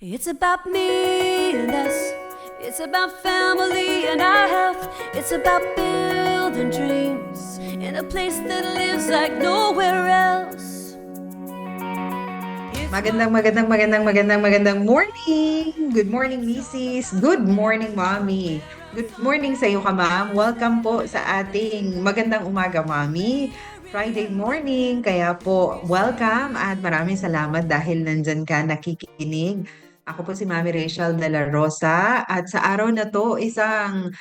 It's about me and us. It's about family and our health. It's about building dreams in a place that lives like nowhere else. Magandang morning! Good morning, Mrs. Good morning, Mommy. Good morning sa iyo ka, Ma'am. Welcome po sa ating magandang umaga, Mommy. Friday morning, kaya po welcome at maraming salamat dahil nandyan ka nakikinig. Ako po si Mami Rachel de la Rosa at sa araw na to isang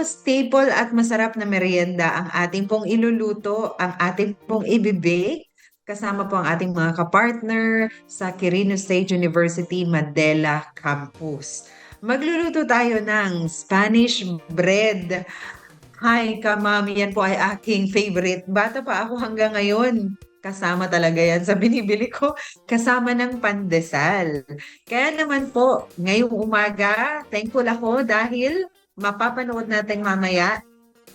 staple at masarap na merienda ang ating pong iluluto, ang ating pong ibibake. Kasama po ang ating mga kapartner sa Quirino State University Mandela Campus. Magluluto tayo ng Spanish bread. Hi, Kamami, yan po ay aking favorite. Bata pa ako hanggang ngayon. Kasama talaga yan sa binibili ko. Kasama ng pandesal. Kaya naman po, ngayong umaga, thankful ako dahil mapapanood natin mamaya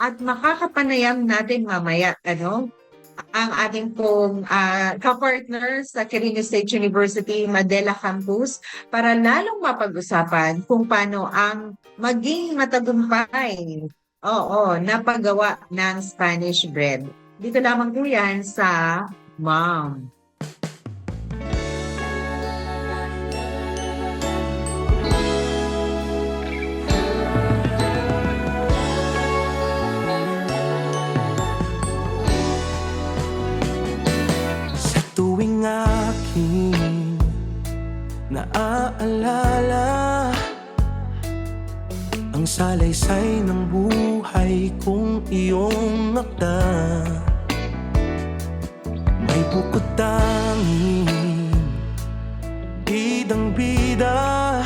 at makakapanayam natin mamaya. Ang ating pong kapartner sa Quirino State University Mandela Campus para lalong mapag-usapan kung paano ang maging matagumpay na paggawa ng Spanish bread. Dito lamang po yan sa Mom. Tuwing aking naaalala ang salaysay ng buhay kong iyong nakda, may bukod tanging bidang-bida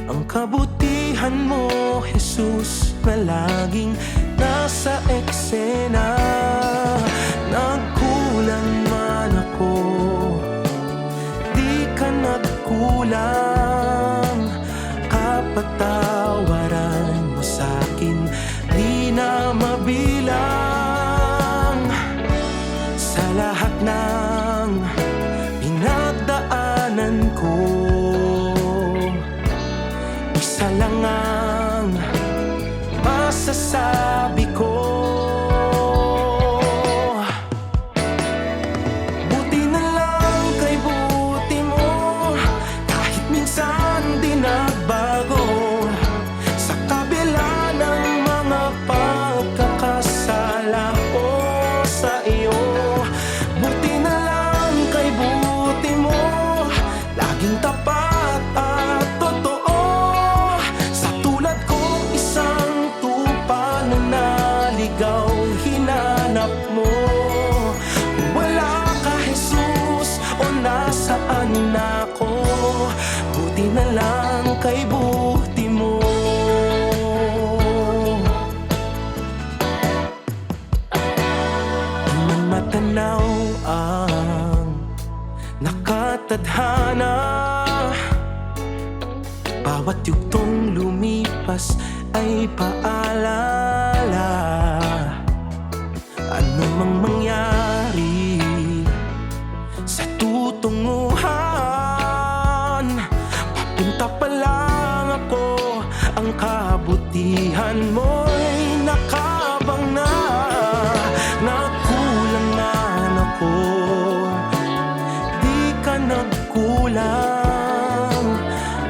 ang kabutihan mo, Jesus, na laging nasa eksena. Nagkulang man ako, di ka nagkulang. Kapatawaran mo sa'kin, di na mabilang. Sa lahat ng pinagdaanan ko, isa lang ang masasabi ko. Buti na lang kay buti mo. Di man matanaw ang nakatadhana, bawat yugtong lumipas ay paalala. Ano mang mangyari sa tutunguhan, papunta pa lang ako, ang kabutihan mo'y nakabang na. Nagkulang man ako, di ka nagkulang.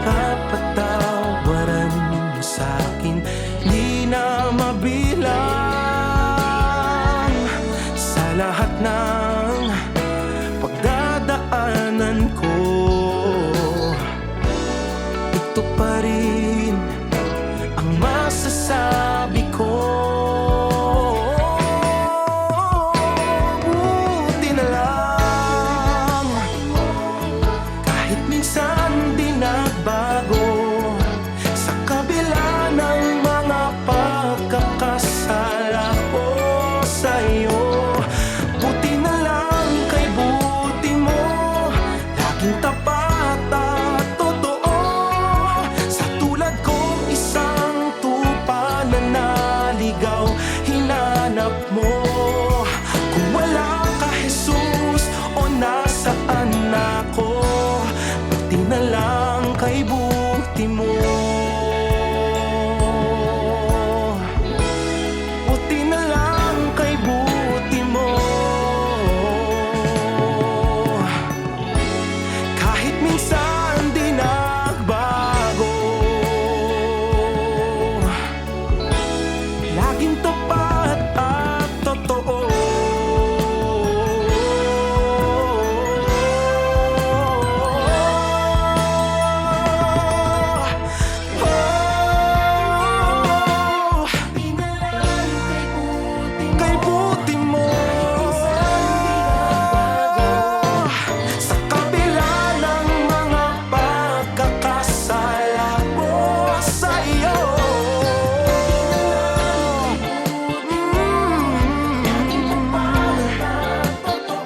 Kapatawaran mo sa'kin, di na mabilang. Sa lahat ng pagdadaanan ko, ito pa rin ang masasabi ko. Buti na lang, kahit minsan di nagbago, sa kabila ng mga pagkakasala ko sa'yo. Buti na lang kay buti mo, laging tapat at totoo. Sa tulad kong isang tupa na naligaw, hinanap mo. Kung wala ka, Jesus, o nasaan ako? Buti minsan di nagbago. Laging tapat at totoo. Kay buti mo, sa kabila ng mga pagkakasala mo sa iyo.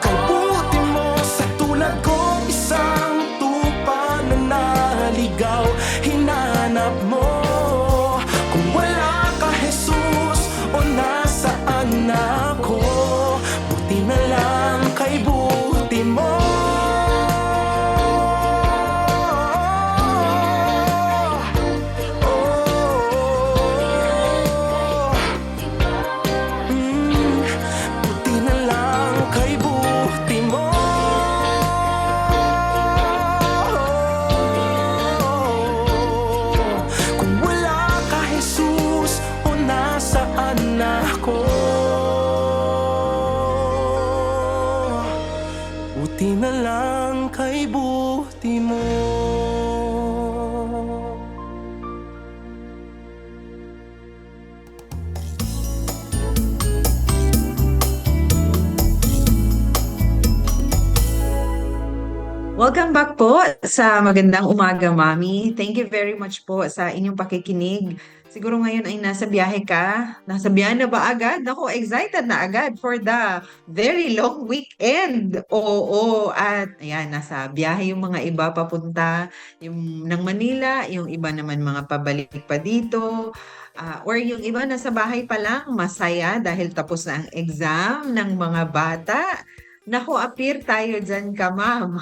Kay buti mo, sa tulad ko, isang tupa na naligaw, hinanap mo. Kung wala ka, Jesus, o nasaan ako? Buti na lang kay buti mo. Buti na lang kay buti mo. Kung wala ka, Jesus, o nasaan ako? Buti na lang kay buti mo. Welcome back po sa Magandang Umaga, Mami. Thank you very much po sa inyong pakikinig. Siguro ngayon ay nasa biyahe ka. Nasa biyahe na ba agad? Ako, excited na agad for the very long weekend. Oo, at ayan, nasa biyahe yung mga iba papunta yung ng Manila, yung iba naman mga pabalik pa dito. Or yung iba nasa bahay pa lang, masaya dahil tapos na ang exam ng mga bata. Naku, appear tayo dyan ka, ma'am.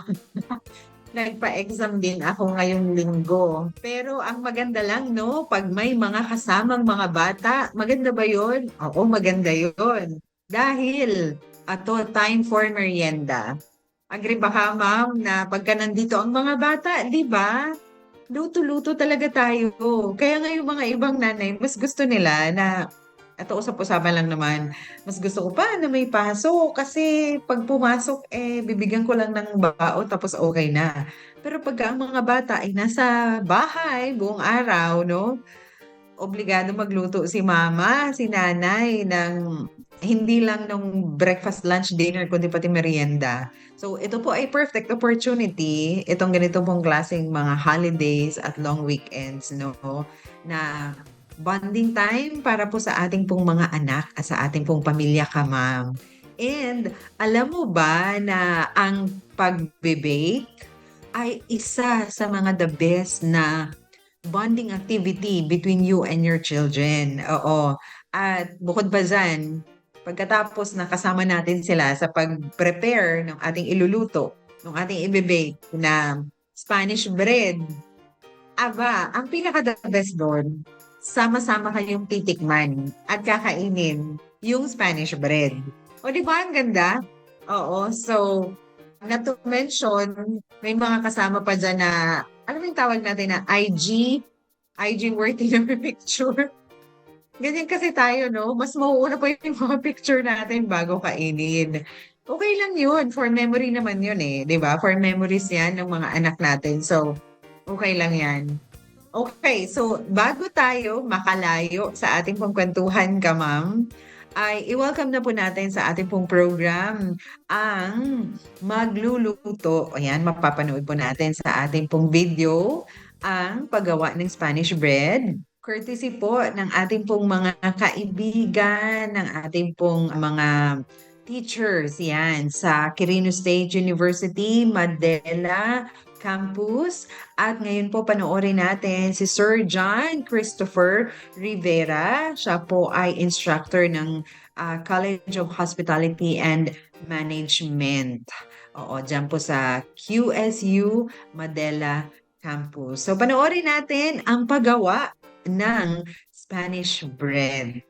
Nagpa-exam din ako ngayong linggo. Pero ang maganda lang, no? Pag may mga kasamang mga bata, maganda ba yun? Oo, maganda yun. Dahil, time for merienda. Agree ba ka, ma'am, na pagka nandito ang mga bata, di ba? Luto-luto talaga tayo. Kaya nga yung mga ibang nanay, mas gusto nila na usap-usapan lang naman. Mas gusto ko pa na may pasok kasi pag pumasok, bibigyan ko lang ng baon tapos okay na. Pero pagka ang mga bata ay nasa bahay buong araw, no? Obligado magluto si mama, si nanay ng hindi lang ng breakfast, lunch, dinner, kundi pati merienda. So ito po ay perfect opportunity, itong ganito pong klaseng mga holidays at long weekends, no? Na bonding time para po sa ating pong mga anak at sa ating pong pamilya ka, ma'am. And alam mo ba na ang pagbe-bake ay isa sa mga the best na bonding activity between you and your children. Oo. At bukod pa dyan, pagkatapos na kasama natin sila sa pag-prepare ng ating iluluto, ng ating i-bake na Spanish bread, aba, ang pinaka-the best doon, sama-sama kayong titikman at kakainin yung Spanish bread. O di ba ang ganda? Oo, so not to mention, may mga kasama pa dyan na, alam mo yung tawag natin na IG worthy na picture. Ganyan kasi tayo, no? Mas mauuna pa yung mga picture natin bago kainin. Okay lang yun. For memory naman yun di ba? For memories yan ng mga anak natin. So, okay lang yan. Okay, so bago tayo makalayo sa ating pong kwentuhan ka, ma'am, ay i-welcome na po natin sa ating pong program ang magluluto. Ayan, mapapanood po natin sa ating pong video ang paggawa ng Spanish bread. Courtesy po ng ating pong mga kaibigan, ng ating pong mga teachers yan sa Quirino State University, Madela Campus. At ngayon po panoorin natin si Sir John Christopher Rivera. Siya po ay instructor ng College of Hospitality and Management. Oo, dyan po sa QSU Madela Campus. So panoorin natin ang paggawa ng Spanish bread.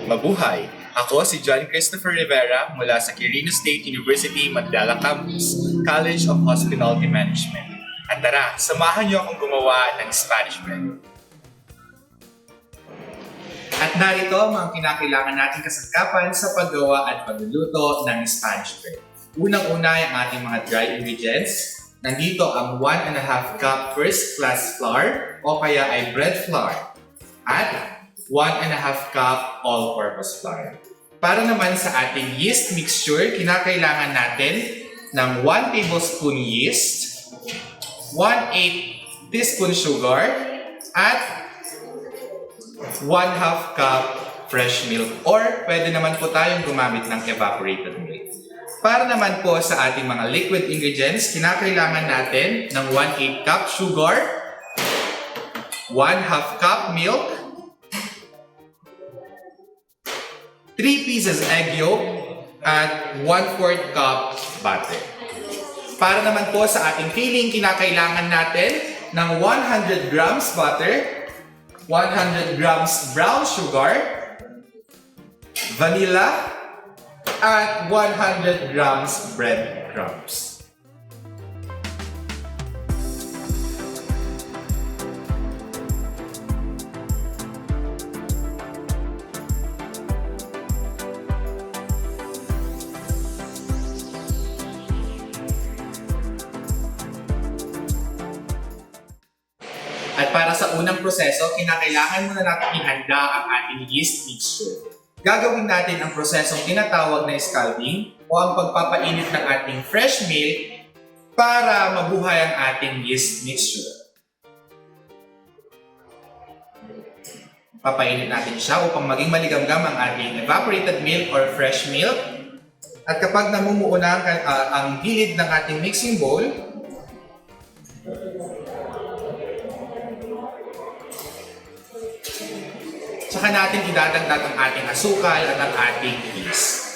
Mabuhay! Ako si John Christopher Rivera mula sa Quirino State University, Mandala Campus, College of Hospitality Management. At tara, samahan niyo akong gumawa ng Spanish bread. At narito ang mga kinakailangan nating kasangkapan sa paggawa at pagluluto ng Spanish bread. Unang-una ay ang ating mga dry ingredients. Nandito ang 1.5 cup first-class flour o kaya ay bread flour at 1.5 cup all-purpose flour. Para naman sa ating yeast mixture, kinakailangan natin ng 1 tablespoon yeast, 1/8 teaspoon sugar, at 1/2 cup fresh milk or pwede naman po tayong gumamit ng evaporated milk. Para naman po sa ating mga liquid ingredients, kinakailangan natin ng 1/8 cup sugar, 1/2 cup milk, 3 pieces egg yolk, at 1/4 cup butter. Para naman po sa ating filling, kinakailangan natin ng 100 grams butter, 100 grams brown sugar, vanilla, at 100 grams breadcrumbs. At para sa unang proseso, kinakailangan muna natin ihanda ang ating yeast mixture. Gagawin natin ang prosesong tinatawag na scalding o ang pagpapainit ng ating fresh milk para mabuhay ang ating yeast mixture. Papainit natin siya upang maging maligamgam ang ating evaporated milk or fresh milk. At kapag namumuo na ang gilid ng ating mixing bowl, saka natin idadagdag ang ating asukal at ang ating yeast.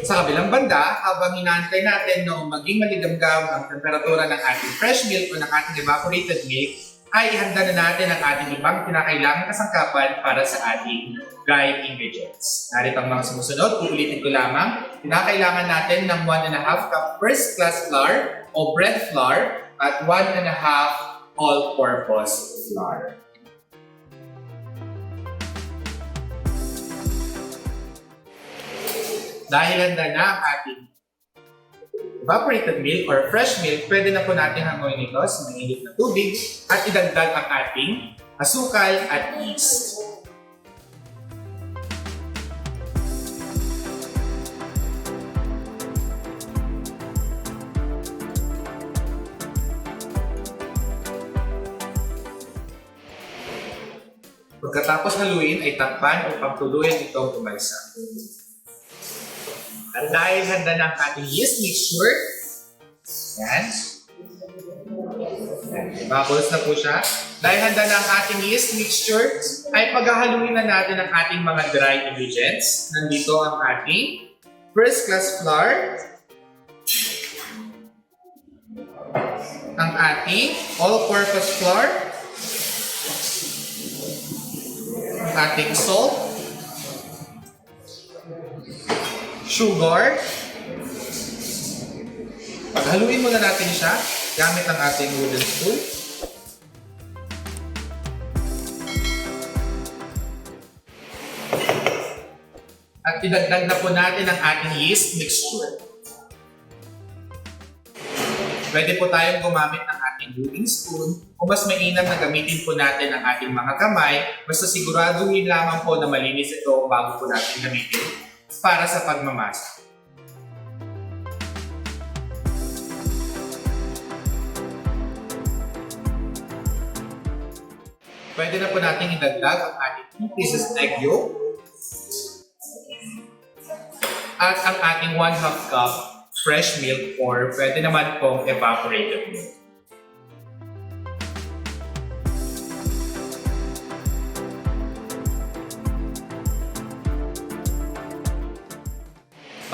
Sa kabilang banda, habang hinahantay natin na maging maligamgam ang temperatura ng ating fresh milk o ng ating evaporated milk, ay ihanda na natin ang ating ibang kinakailangang kasangkapan para sa ating dry ingredients. Narito ang mga sumusunod, uulitin ko lamang. Kinakailangan natin ng 1.5 cup first-class flour o bread flour at 1.5 all-purpose flour. Dahil handa na ang ating evaporated milk or fresh milk, pwede na po natin hanguin ito sa mainit na tubig at idagdag ang ating asukal at yeast. Pagkatapos haluin ay takpan upang tuluyan itong umalsa. At dahil handa na ang ating yeast mixture, yan. Bubbles na po siya. Dahil handa na ang ating yeast mixture, ay paghahaluin na natin ang ating mga dry ingredients. Nandito ang ating first class flour, ang ating all-purpose flour, ang ating salt, sugar. Paghaluin muna natin siya gamit ang ating wooden spoon. At idagdag na po natin ang ating yeast mixture. Pwede po tayong gumamit ng ating wooden spoon o mas mainam na gamitin po natin ang ating mga kamay, basta siguraduhin lamang po na malinis ito bago po natin gamitin para sa pagmamasa. Pwede na po natin idagdag ang ating 2 pieces egg yolk at ang ating 1/2 cup fresh milk or pwede naman pong evaporated milk.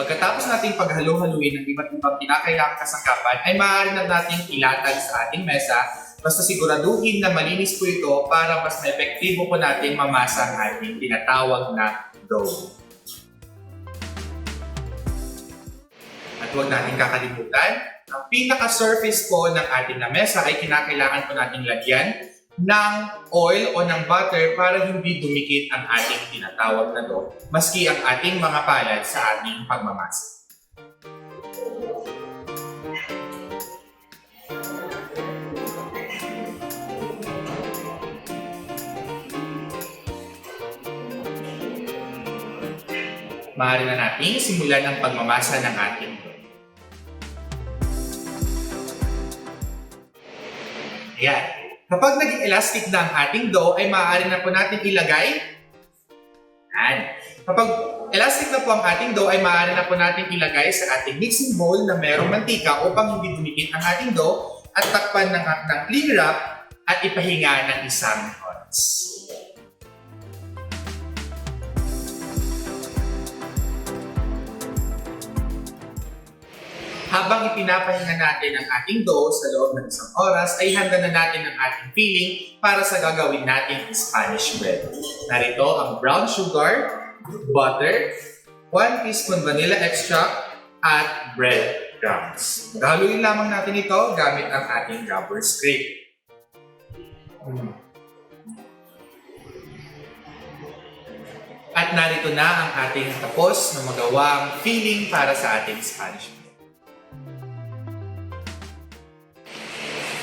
Pagkatapos nating paghalo-haluin ng iba't ibang kinakailangang kasangkapan, ay maaari na nating ilatag sa ating mesa. Basta siguraduhin na malinis po ito para mas epektibo po nating mamasa ang ating tinatawag na dough. At huwag natin kakalimutan, ang pinaka-surface po ng ating lamesa ay kinakailangan po nating lagyan ng oil o ng butter para hindi dumikit ang ating tinatawag na dough, maski ang ating mga palad sa ating pagmamasa. Maaari na natin simulan ang pagmamasa ng ating dough. Ayan. Kapag naging elastic na ang ating dough, ay maaari na po natin ilagay. Ayan. Kapag elastic na po ang ating dough, ay maaari na po natin ilagay sa ating mixing bowl na mayroong mantika upang hindi dumikit ang ating dough at takpan ng cling wrap at ipahinga ng 1 oras. Habang ipinapahinga natin ang ating dough sa loob ng 1 oras, ay handa na natin ang ating filling para sa gagawin nating Spanish bread. Narito ang brown sugar, butter, 1 teaspoon vanilla extract, at bread crumbs. Haluin lamang natin ito gamit ang ating rubber scrape. At narito na ang ating tapos na magawang filling para sa ating Spanish bread.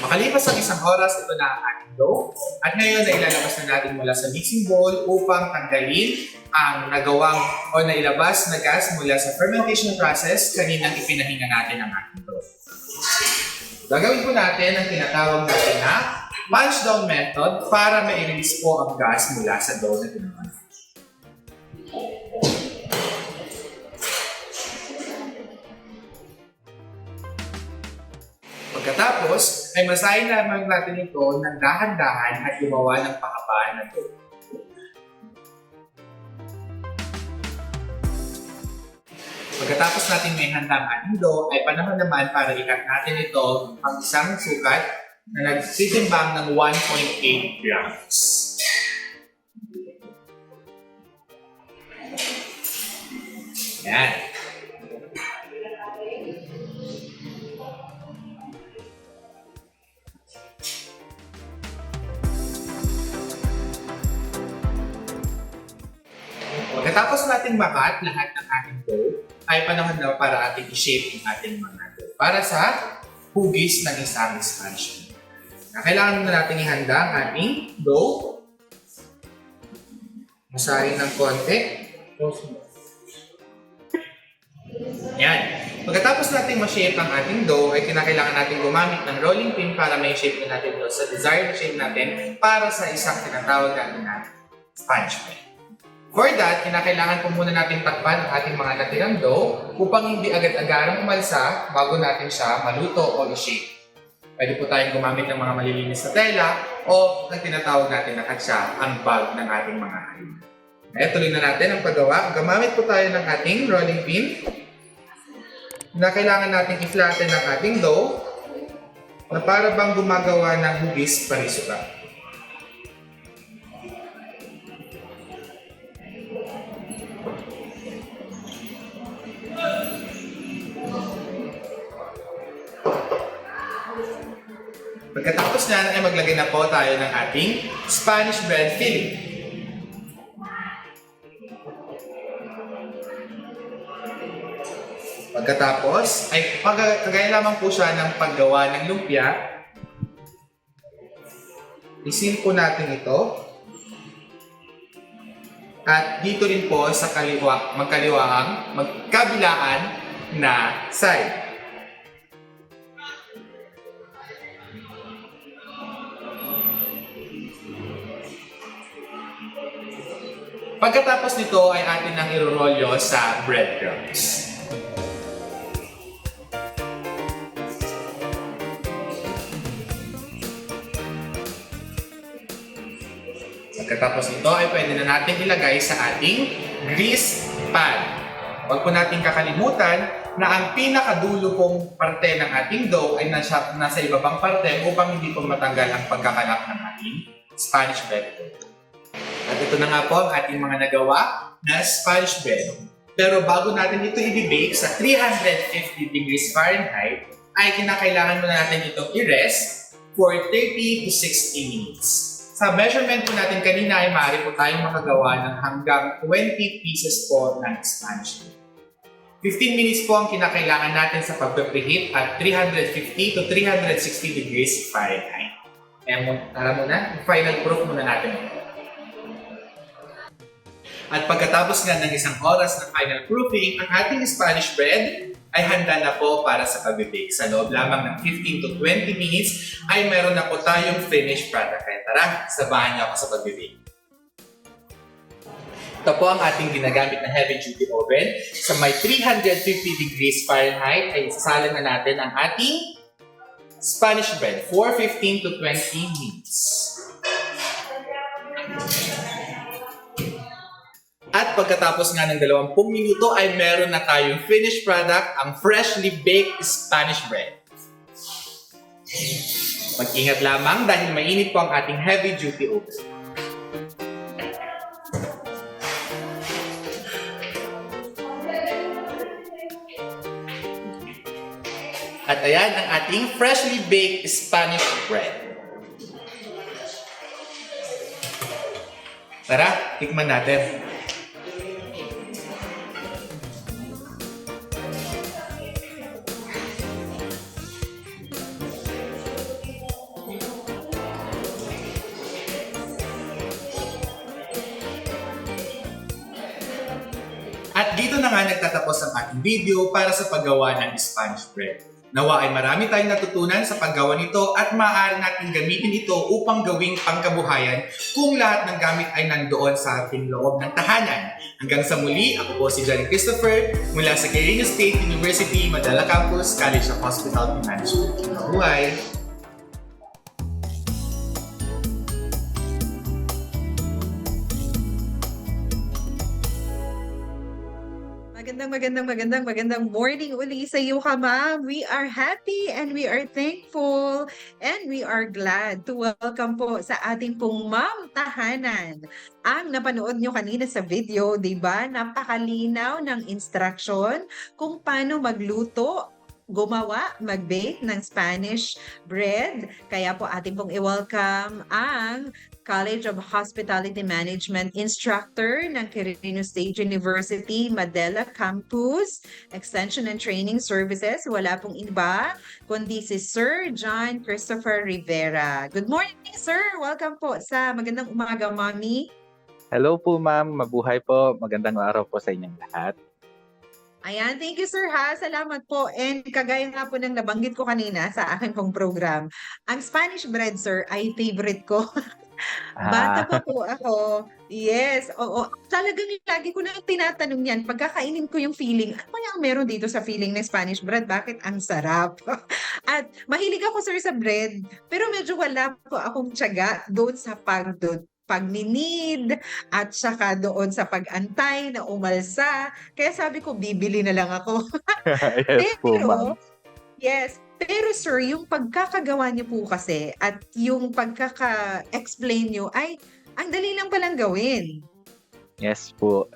Makalipas ang 1 oras, ito na ang ating dough. At ngayon ay ilalabas na natin mula sa mixing bowl upang tanggalin ang nagawang o nailabas na gas mula sa fermentation process kaninang ipinahinga natin ang ating dough. Gagawin po natin ang tinatawag natin na punch down method para ma-release po ang gas mula sa dough na ginawa. Pagkatapos, ay masahin lamang natin ito ng dahan-dahan at gumawa ng pakapaan na dough. Pagkatapos natin may handa ang ating dough, ay panahon naman para ikat natin ito ang isang sukat na nagsisimbang ng 1.8 grams. Yan. Pagkatapos natin makat lahat ng ating dough, ay panahon na para ating i-shape ang ating mga dough para sa hugis ng isang Spanish bread. Kailangan na natin ihanda ang ating dough. Masahin ng konti. Yan. Pagkatapos natin ma-shape ang ating dough, ay kinakailangan natin gumamit ng rolling pin para may shape na natin dough sa desired shape natin para sa isang tinatawag natin na Spanish bread. For that, kinakailangan po muna natin takpan ang ating mga natirang dough upang hindi agad-agarang umalsa bago natin siya maluto o i-shape. Pwede po tayong gumamit ng mga malilinis na tela o ang tinatawag natin na katsa, ang bag ng ating mga harina. Kaya tuloy na natin ang paggawa. Gamamit po tayo ng ating rolling pin na kailangan natin i-flatten ang ating dough na para bang gumagawa ng hugis parisuka. Pagkatapos niyan ay maglagay na po tayo ng ating Spanish bread filling. Pagkatapos ay kagaya lamang po siya ng paggawa ng lumpia. Isin po natin ito. At dito rin po sa magkabilaan na side. Pagkatapos nito ay atin nang irorolyo sa breadcrumbs. Pagkatapos nito ay pwede na natin ilagay sa ating grease pan. Huwag po natin kakalimutan na ang pinakadulo pong parte ng ating dough ay nasa ibabang parte upang hindi po matanggal ang pagkakalak ng ating Spanish bread dough. At ito na nga po ang ating mga nagawa na Spanish bread. Pero bago natin ito i-bake sa 350 degrees Fahrenheit, ay kinakailangan muna natin itong i-rest for 30 to 60 minutes. Sa measurement po natin kanina ay maaari po tayong makagawa ng hanggang 20 pieces po ng Spanish bread. 15 minutes po ang kinakailangan natin sa pag-preheat at 350 to 360 degrees Fahrenheit. Kaya tara muna, final proof muna natin ito. At pagkatapos nga ng isang oras na final proofing, ang ating Spanish bread ay handa na po para sa pag-bake. Sa loob lamang ng 15 to 20 minutes ay meron na po tayong finished product. Kaya tara, sabahan niyo ako sa pag-bake. Ito po ang ating ginagamit na heavy-duty oven. Sa may 350 degrees Fahrenheit ay isasalang na natin ang ating Spanish bread for 15 to 20 minutes. At pagkatapos nga ng 20 minuto ay meron na tayong finished product, ang freshly baked Spanish bread. Mag-ingat lamang dahil mainit po ang ating heavy-duty oven. At ayan ang ating freshly baked Spanish bread. Tara, tikman natin. At dito na nga nagtatapos ang ating video para sa paggawa ng Spanish bread. Nawa ay marami tayong natutunan sa paggawa nito at maaari natin gamitin ito upang gawing pangkabuhayan kung lahat ng gamit ay nandoon sa ating loob ng tahanan. Hanggang sa muli, ako po si Johnny Christopher mula sa Quirino State University, Madala Campus, College of Hospitality Management. Mabuhay! Magandang morning uli sa iyo ka, ma'am. We are happy and we are thankful and we are glad to welcome po sa ating pong ma'am tahanan. Ang napanood nyo kanina sa video, di ba? Napakalinaw ng instruction kung paano magluto, gumawa, mag-bake ng Spanish bread. Kaya po ating pong i-welcome ang College of Hospitality Management instructor ng Quirino State University, Madela Campus, Extension and Training Services. Wala pong iba, kundi si Sir John Christopher Rivera. Good morning, sir! Welcome po sa Magandang Umaga, Mami. Hello po, ma'am. Mabuhay po. Magandang araw po sa inyong lahat. Ayan, thank you sir ha. Salamat po. And kagaya nga po ng nabanggit ko kanina sa aking pong program, ang Spanish bread sir ay favorite ko. Bata pa po ako. Yes, oo. Talagang lagi ko na tinatanong yan. Pagkakainin ko yung feeling, ano kaya ang meron dito sa feeling ng Spanish bread? Bakit ang sarap? At mahilig ako sir sa bread, pero medyo wala po akong tiyaga doon sa pagninid at saka doon sa pag-antay na umalsa. Kaya sabi ko, bibili na lang ako. Yes po, ma'am. Yes. Pero sir, yung pagkakagawa niyo po kasi at yung pagkaka-explain niyo ay ang dali lang palang gawin. Yes po.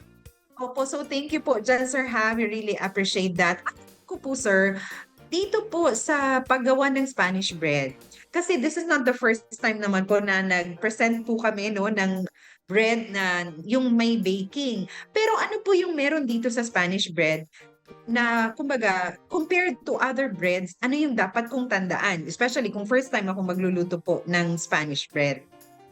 Opo, so thank you po dyan sir ha. We really appreciate that. Ako po sir, dito po sa paggawa ng Spanish bread, kasi this is not the first time naman po na nag-present po kami no, ng bread na yung may baking. Pero ano po yung meron dito sa Spanish bread na kumbaga compared to other breads, ano yung dapat kong tandaan? Especially kung first time ako magluluto po ng Spanish bread.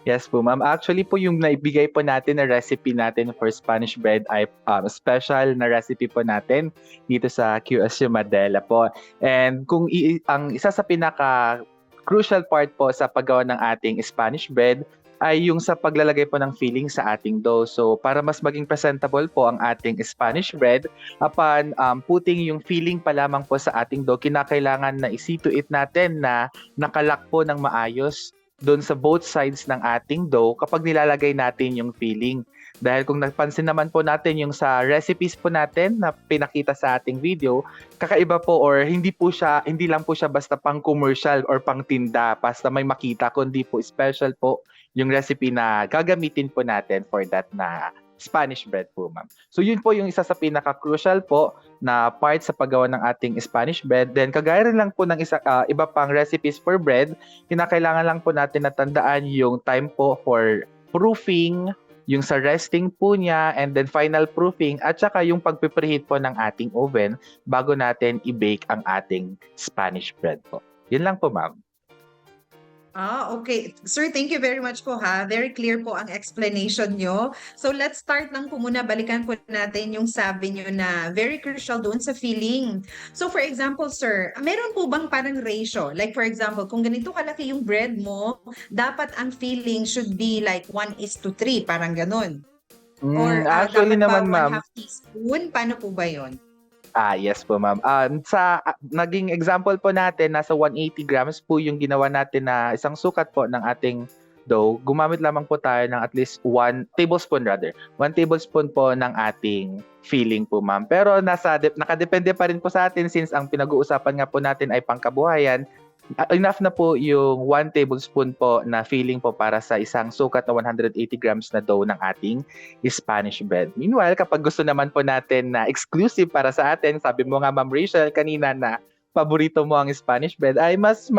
Yes po, ma'am. Actually po, yung naibigay po natin na recipe natin for Spanish bread ay special na recipe po natin dito sa QSU Madela po. And kung ang isa sa pinaka crucial part po sa paggawa ng ating Spanish bread ay yung sa paglalagay po ng filling sa ating dough. So, para mas maging presentable po ang ating Spanish bread, upon putting yung filling pa lamang po sa ating dough, kinakailangan na isi to it natin na nakalak po ng maayos doon sa both sides ng ating dough kapag nilalagay natin yung filling. Dahil kung napansin naman po natin yung sa recipes po natin na pinakita sa ating video, kakaiba po or hindi lang po siya basta pang commercial or pang tinda, basta may makita, kundi po special po yung recipe na gagamitin po natin for that na Spanish bread po, ma'am. So yun po yung isa sa pinaka-crucial po na part sa paggawa ng ating Spanish bread. Then kagaya rin lang po ng iba pang recipes for bread, kinakailangan lang po natin na tandaan yung time po for proofing, yung sa resting po niya, and then final proofing, at saka yung pagpipreheat po ng ating oven bago natin i-bake ang ating Spanish bread po. Yun lang po, ma'am. Okay. Sir, thank you very much po ha. Very clear po ang explanation nyo. So let's start lang po muna. Balikan po natin yung sabi nyo na very crucial doon sa filling. So for example, sir, meron po bang parang ratio? Like for example, kung ganito kalaki yung bread mo, dapat ang filling should be like 1:3, parang ganun. Or Actually dapat naman, ba ma'am. 1/2 teaspoon? Paano po ba yon? Yes po, ma'am. Naging example po natin, nasa 180 grams po yung ginawa natin na isang sukat po ng ating dough. Gumamit lamang po tayo ng at least 1 tablespoon po ng ating filling po, ma'am. Pero nakadepende pa rin po sa atin since ang pinag-uusapan nga po natin ay pangkabuhayan. Enough na po yung 1 tablespoon po na filling po para sa isang sukat na 180 grams na dough ng ating Spanish bread. Meanwhile, kapag gusto naman po natin na exclusive para sa atin, sabi mo nga, Ma'am Rachel, kanina na paborito mo ang Spanish bread, ay mas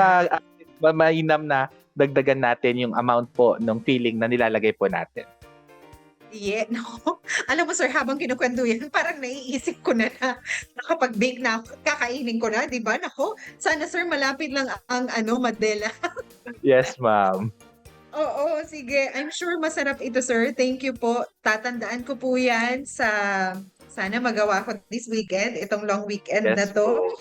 mainam na dagdagan natin yung amount po ng filling na nilalagay po natin. Yeah, no. Alam mo sir, habang kinukwento yan, parang naiisip ko na nakapag-bake na ako, kakainin ko na, di ba? Nako, sana sir, malapit lang ang Madela. Yes, ma'am. Oo, sige. I'm sure masarap ito, sir. Thank you po. Tatandaan ko po yan sana magawa ko this weekend, itong long weekend na Yes to. po.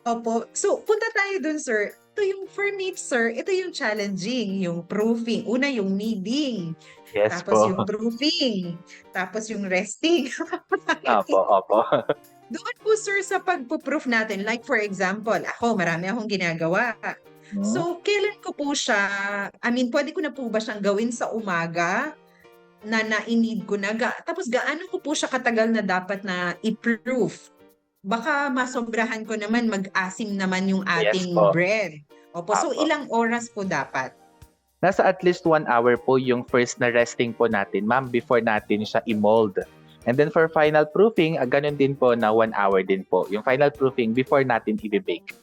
Opo. So, punta tayo dun, sir. Ito yung, for me, sir, ito yung challenging, yung proofing. Una, yung kneading. Yes Tapos po. yung proofing. Tapos yung resting. Opo. Doon po, sir, sa pagpo-proof natin, like for example, ako, marami akong ginagawa. So, kailan ko po siya, pwede ko na po ba siyang gawin sa umaga na na-need ko na? Tapos, gaano ko po siya katagal na dapat na i-proof? Baka masobrahan ko naman, mag-asim naman yung Yes ating po. bread. Opo, so Opo. ilang oras po dapat? Nasa at least 1 hour po yung first na resting po natin, ma'am, before natin siya i-mold. And then for final proofing, ganun din po na 1 hour din po. Yung final proofing before natin i-bake.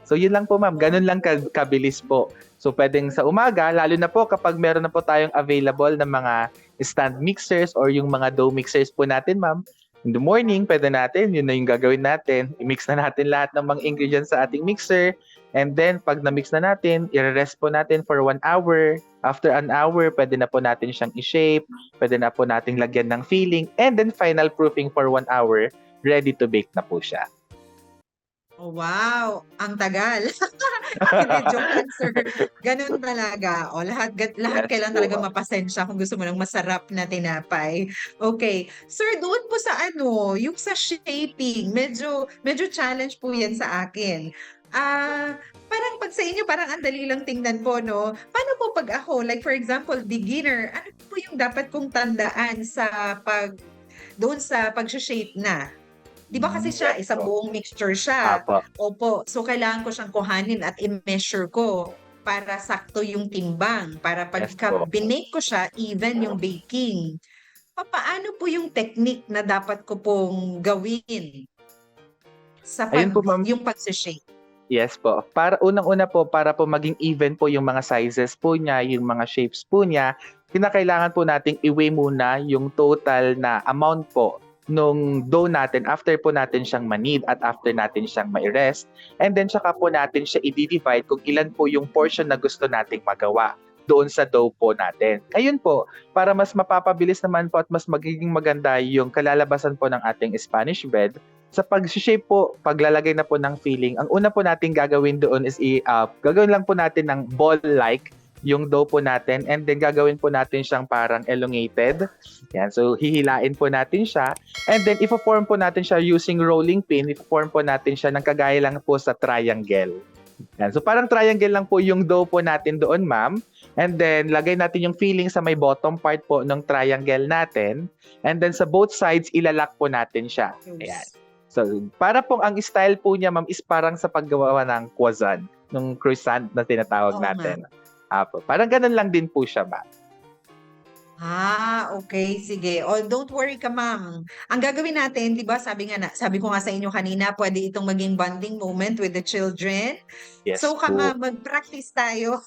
So yun lang po, ma'am. Ganun lang kabilis po. So pwedeng sa umaga, lalo na po kapag meron na po tayong available na mga stand mixers or yung mga dough mixers po natin, ma'am. In the morning, pwede natin, yun na yung gagawin natin. I-mix na natin lahat ng mga ingredients sa ating mixer. And then, pag na-mix na natin, i-rest po natin for 1 hour. After an hour, pwede na po natin siyang i-shape. Pwede na po natin lagyan ng filling. And then, final proofing for 1 hour. Ready to bake na po siya. Oh, wow, ang tagal. Hindi, joke lang, sir. Ganun talaga. lahat Yes kailan po, talaga ma'am. mapasensya kung gusto mo ng masarap na tinapay. Okay. Sir, doon po sa yung sa shaping, medyo challenge po yan sa akin. Parang pag sa inyo, parang ang dali lang tingnan po, no? Paano po pag ako, like for example, beginner, ano po yung dapat kong tandaan doon sa pag-shape na? Di ba kasi siya, Yes isang po. buong mixture siya. Apo. Opo. So, kailangan ko siyang kuhanin at i-measure ko para sakto yung timbang. Para Yes pagka po. binake ko siya, even yung baking. Paano po yung technique na dapat ko pong gawin sa Ayun po, ma'am. yung pag-shape? Yes po. Para unang-una po, para po maging even po yung mga sizes po niya, yung mga shapes po niya, kinakailangan po nating i-weigh muna yung total na amount po nung dough natin after po natin siyang manid at after natin siyang ma-rest. And then saka po natin siya i-divide kung ilan po yung portion na gusto nating magawa doon sa dough po natin. Ayun po, para mas mapapabilis naman po at mas magiging maganda yung kalalabasan po ng ating Spanish bread. Sa pag-shape po, paglalagay na po ng filling, ang una po natin gagawin doon is gagawin lang po natin ng ball-like yung dough po natin, and then gagawin po natin siyang parang elongated. Yan, so hihilain po natin siya, and then ifo-form po natin siya using rolling pin, ifo-form po natin siya ng kagaya lang po sa triangle. Yan, so parang triangle lang po yung dough po natin doon, ma'am. And then, lagay natin yung filling sa may bottom part po ng triangle natin. And then, sa both sides, ilalak po natin siya. Ayan. So, para pong ang style po niya, ma'am, is parang sa paggawa ng croissant, ng croissant na tinatawag Oo, natin. Apo. Parang ganun lang din po siya, ma'am. Okay, sige. Oh, don't worry ka, ma'am. Ang gagawin natin, 'di ba, sabi ko nga sa inyo kanina, pwede itong maging bonding moment with the children. Yes So, po. mag-practice tayo.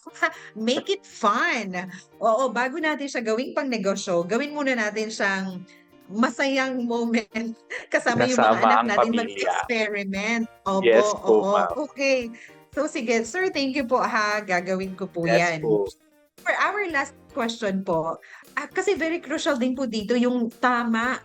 Make it fun. Oo, bago natin siya gawing pang-negosyo, gawin muna natin siyang masayang moment kasama yung mga Kasama anak ang natin pamilya. mag-experiment. Opo, Yes po, oo. ma'am. Okay. So, sige. Sir, thank you po ha. Gagawin ko po Yes yan. po. For our last question po, kasi very crucial din po dito yung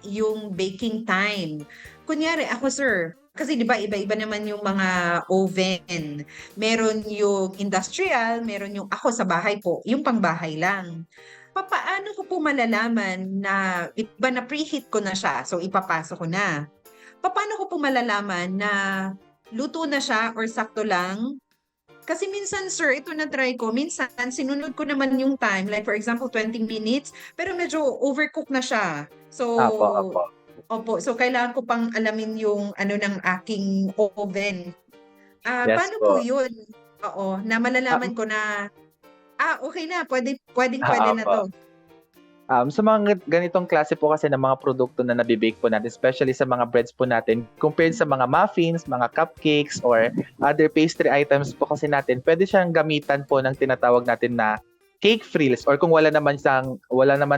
yung baking time. Kunyari ako, sir, kasi 'di ba iba-iba naman yung mga oven. Meron yung industrial, meron yung ako sa bahay po, yung pangbahay lang. Papaano ko po malalaman na iba na preheat ko na siya, so ipapasok ko na. Paano ko po malalaman na luto na siya or sakto lang? Kasi minsan, sir, ito na-try ko. Minsan, sinunod ko naman yung time. Like, for example, 20 minutes. Pero medyo overcook na siya. So, Apo. opo. So, kailangan ko pang alamin yung ano ng aking oven. Yes Paano po. po yun? Oo, na malalaman ko na, okay na. Pwede na Opo. to. Sa mga ganitong klase po kasi ng mga produkto na nabibake po natin, especially sa mga breads po natin, compared sa mga muffins, mga cupcakes, or other pastry items po kasi natin, pwede siyang gamitan po ng tinatawag natin na cake frills, or kung wala naman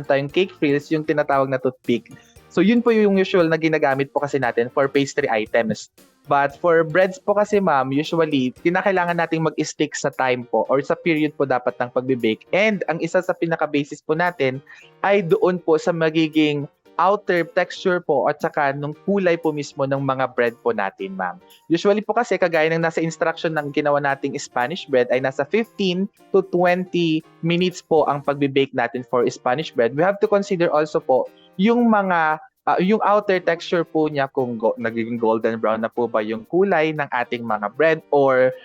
tayong cake frills, yung tinatawag na toothpick. So yun po yung usual na ginagamit po kasi natin for pastry items. But for breads po kasi, ma'am, usually, kinakailangan nating mag-stick sa time po or sa period po dapat ng pagbe-bake. And ang isa sa pinaka-basis po natin ay doon po sa magiging outer texture po at saka nung kulay po mismo ng mga bread po natin, ma'am. Usually po kasi, kagaya ng nasa instruction ng ginawa nating Spanish bread, ay nasa 15 to 20 minutes po ang pagbe-bake natin for Spanish bread. We have to consider also po yung mga yung outer texture po niya, kung nagiging golden brown na po ba yung kulay ng ating mga bread, or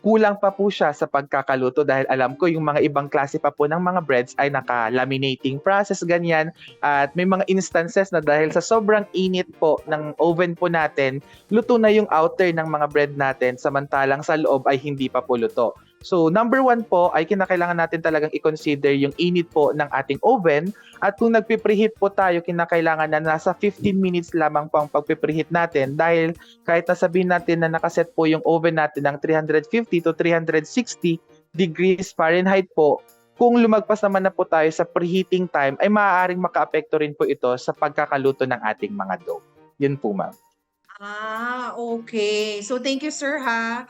kulang pa po siya sa pagkakaluto, dahil alam ko yung mga ibang klase pa po ng mga breads ay naka-laminating process, ganyan. At may mga instances na dahil sa sobrang init po ng oven po natin, luto na yung outer ng mga bread natin, samantalang sa loob ay hindi pa po luto. So, number 1 po ay kinakailangan natin talagang i-consider yung init po ng ating oven. At kung nagpipreheat po tayo, kinakailangan na nasa 15 minutes lamang po ang pagpipreheat natin, dahil kahit nasabihin natin na nakaset po yung oven natin ng 350 to 360 degrees Fahrenheit po, kung lumagpas naman na po tayo sa preheating time, ay maaaring makaapekto rin po ito sa pagkakaluto ng ating mga dough. Yun po, ma'am. Okay. So, thank you, sir, ha.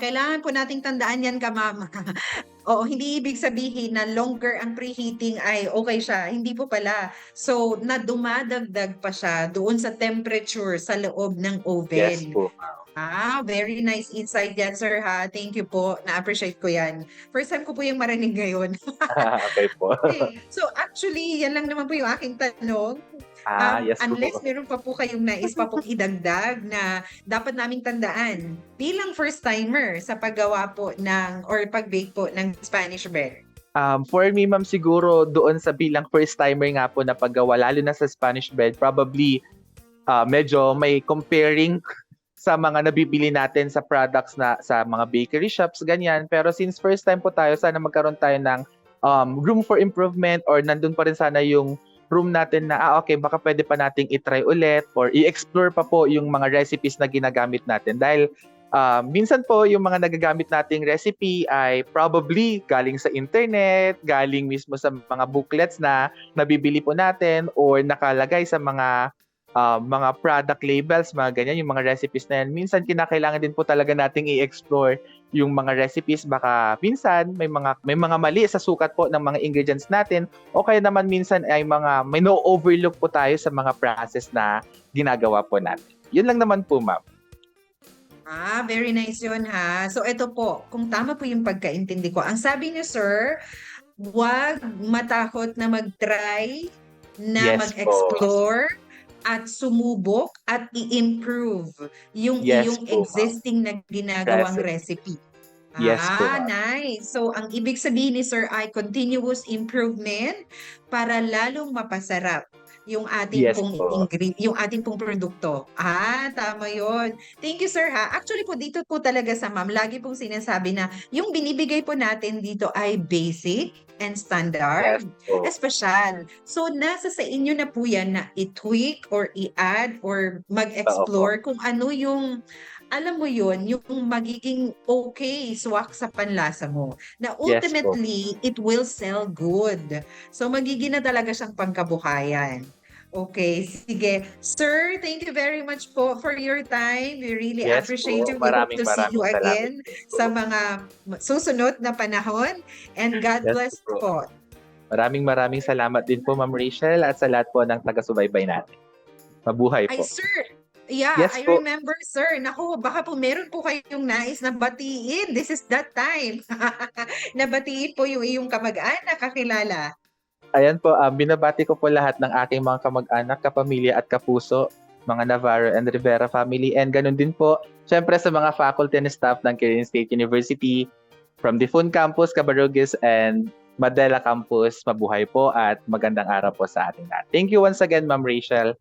Kailangan po nating tandaan yan ka, ma'am. Oo, hindi ibig sabihin na longer ang preheating ay okay siya. Hindi po pala. So, na dumadagdag pa siya doon sa temperature sa loob ng oven. Yes po. Very nice insight yan, sir, ha. Thank you po. Na-appreciate ko yan. First time ko po yung marinig ngayon. Okay po. Okay. So, actually, yan lang naman po yung aking tanong. Yes po. Unless meron pa po kayong nais pa pong idagdag na dapat naming tandaan bilang first timer sa paggawa po or pag-bake po ng Spanish bread. For me, ma'am, siguro doon sa bilang first timer nga po na paggawa, lalo na sa Spanish bread, probably medyo may comparing sa mga nabibili natin sa products na sa mga bakery shops, ganyan. Pero since first time po tayo, sana magkaroon tayo ng room for improvement, or nandun pa rin sana yung room natin na, okay, baka pwede pa nating itry ulit or i-explore pa po yung mga recipes na ginagamit natin. Dahil minsan po yung mga nagagamit nating recipe ay probably galing sa internet, galing mismo sa mga booklets na nabibili po natin, or nakalagay sa mga product labels, mga ganyan, yung mga recipes na yan. Minsan kinakailangan din po talaga nating i-explore yung mga recipes. Baka minsan may mga mali sa sukat po ng mga ingredients natin, o kaya naman minsan ay may no-overlook po tayo sa mga process na ginagawa po natin. Yun lang naman po, ma'am. Very nice yun, ha. So, ito po, kung tama po yung pagkaintindi ko, ang sabi niyo, sir, huwag matakot na mag-try, na Yes mag-explore, at sumubok at i-improve yung Yes iyong po, ma'am. existing na ginagawang recipe. Yes po. Nice. So, ang ibig sabihin ni Sir ay continuous improvement para lalong mapasarap yung ating Yes pong po. yung ating pong produkto. Tama yon. Thank you, Sir, ha. Actually po, dito po talaga sa ma'am, lagi pong sinasabi na yung binibigay po natin dito ay basic and standard, Yes po. espesyal. So, nasa sa inyo na po yan na i-tweak or i-add or mag-explore kung ano yung alam mo yun, yung magiging okay, swak sa panlasa mo. Na Yes po. ultimately, it will sell good. So, magiging na talaga siyang pangkabuhayan. Okay, sige. Sir, thank you very much po for your time. We really Yes appreciate po. you. We hope Maraming to see you salamat again din po. sa mga susunod na panahon. And God Yes bless po. po. Maraming salamat din po, Ma'am Rachel, at sa lahat po ng taga-subaybay natin. Mabuhay Ay, po. sir. Yeah, Yes I po. remember, sir. Naku, baka po meron po kayong nais na batiin. This is that time. Nabatiin po yung iyong kamag-anak, kakilala. Ayan po, binabati ko po lahat ng aking mga kamag-anak, kapamilya at kapuso, mga Navarro and Rivera family, and ganun din po, syempre sa mga faculty and staff ng Quirino State University, from Difun Campus, Cabarugis, and Madela Campus, mabuhay po at magandang araw po sa ating lahat. Thank you once again, Ma'am Rachel.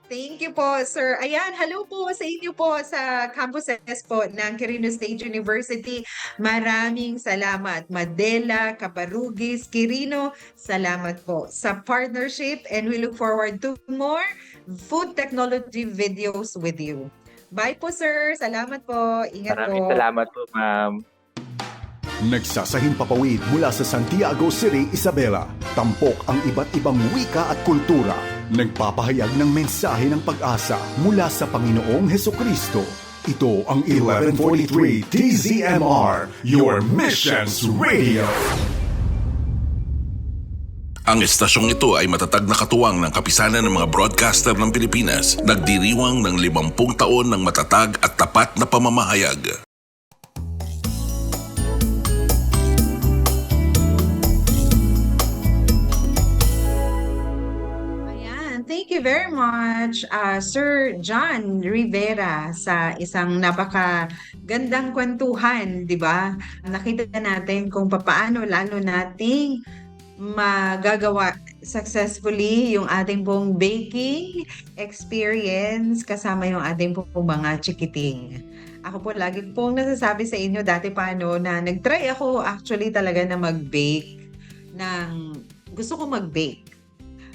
Thank you po, sir. Ayan, hello po sa inyo po sa campuses po ng Quirino State University. Maraming salamat. Madela, Cabarugis, Quirino, salamat po sa partnership and we look forward to more food technology videos with you. Bye po, sir. Salamat po. Ingat Maraming po. salamat po, Ma'am. Nagsasahing papawid mula sa Santiago City, Isabela. Tampok ang iba't ibang wika at kultura. Nagpapahayag ng mensahe ng pag-asa mula sa Panginoong Hesukristo. Ito ang 1143 TZMR, your Missions Radio. Ang estasyong ito ay matatag na katuwang ng kapisanan ng mga broadcaster ng Pilipinas. Nagdiriwang ng 50 taon ng matatag at tapat na pamamahayag. Thank you very much, Sir John Rivera, sa isang napakagandang kwentuhan, di ba? Nakita natin kung paano lalo nating magagawa successfully yung ating pong baking experience kasama yung ating pong mga chikiting. Ako po lagi pong nasasabi sa inyo dati paano na nag-try ako actually talaga na mag-bake gusto ko mag-bake.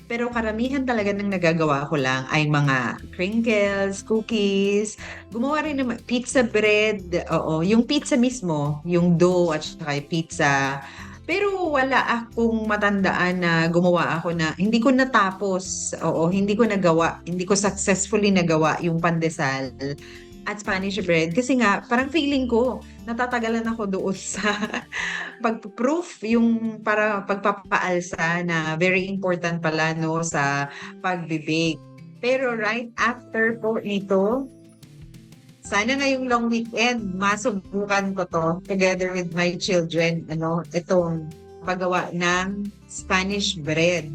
Pero karamihan talaga ng nagagawa ko lang ay mga crinkles, cookies, gumawa rin ng pizza bread, yung pizza mismo, yung dough at saka yung pizza. Pero wala akong matandaan na gumawa ako na hindi ko natapos, hindi ko nagawa, hindi ko successfully nagawa yung pandesal at Spanish bread. Kasi nga, parang feeling ko, natatagalan ako doon sa pag-proof, yung para pagpapaalsa na very important pala no sa pag-bake. Pero right after po nito, sana ngayong long weekend, masubukan ko to together with my children, itong paggawa ng Spanish bread.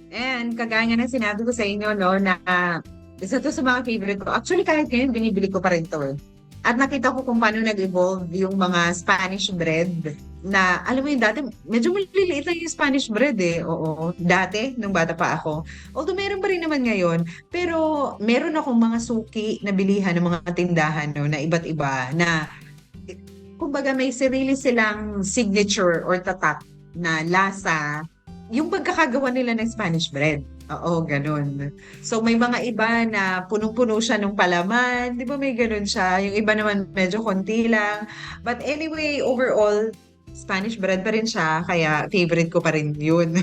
And kagaya ng sinabi ko sa inyo, na isa to sa mga favorite ko. Actually, kahit ngayon, binibili ko pa rin to. At nakita ko kung paano nag-evolve yung mga Spanish bread na, alam mo yung dati, medyo maliliit lang yung Spanish bread dati, nung bata pa ako. Although meron pa rin naman ngayon, pero meron akong mga suki na bilihan ng mga tindahan na iba't iba na, kumbaga may sarili silang signature or tatak na lasa, yung pagkakagawa nila ng Spanish bread. Ganun. So may mga iba na punong-puno siya ng palaman, di ba may ganun siya? Yung iba naman medyo konti lang. But anyway, overall, Spanish bread pa rin siya, kaya favorite ko pa rin yun.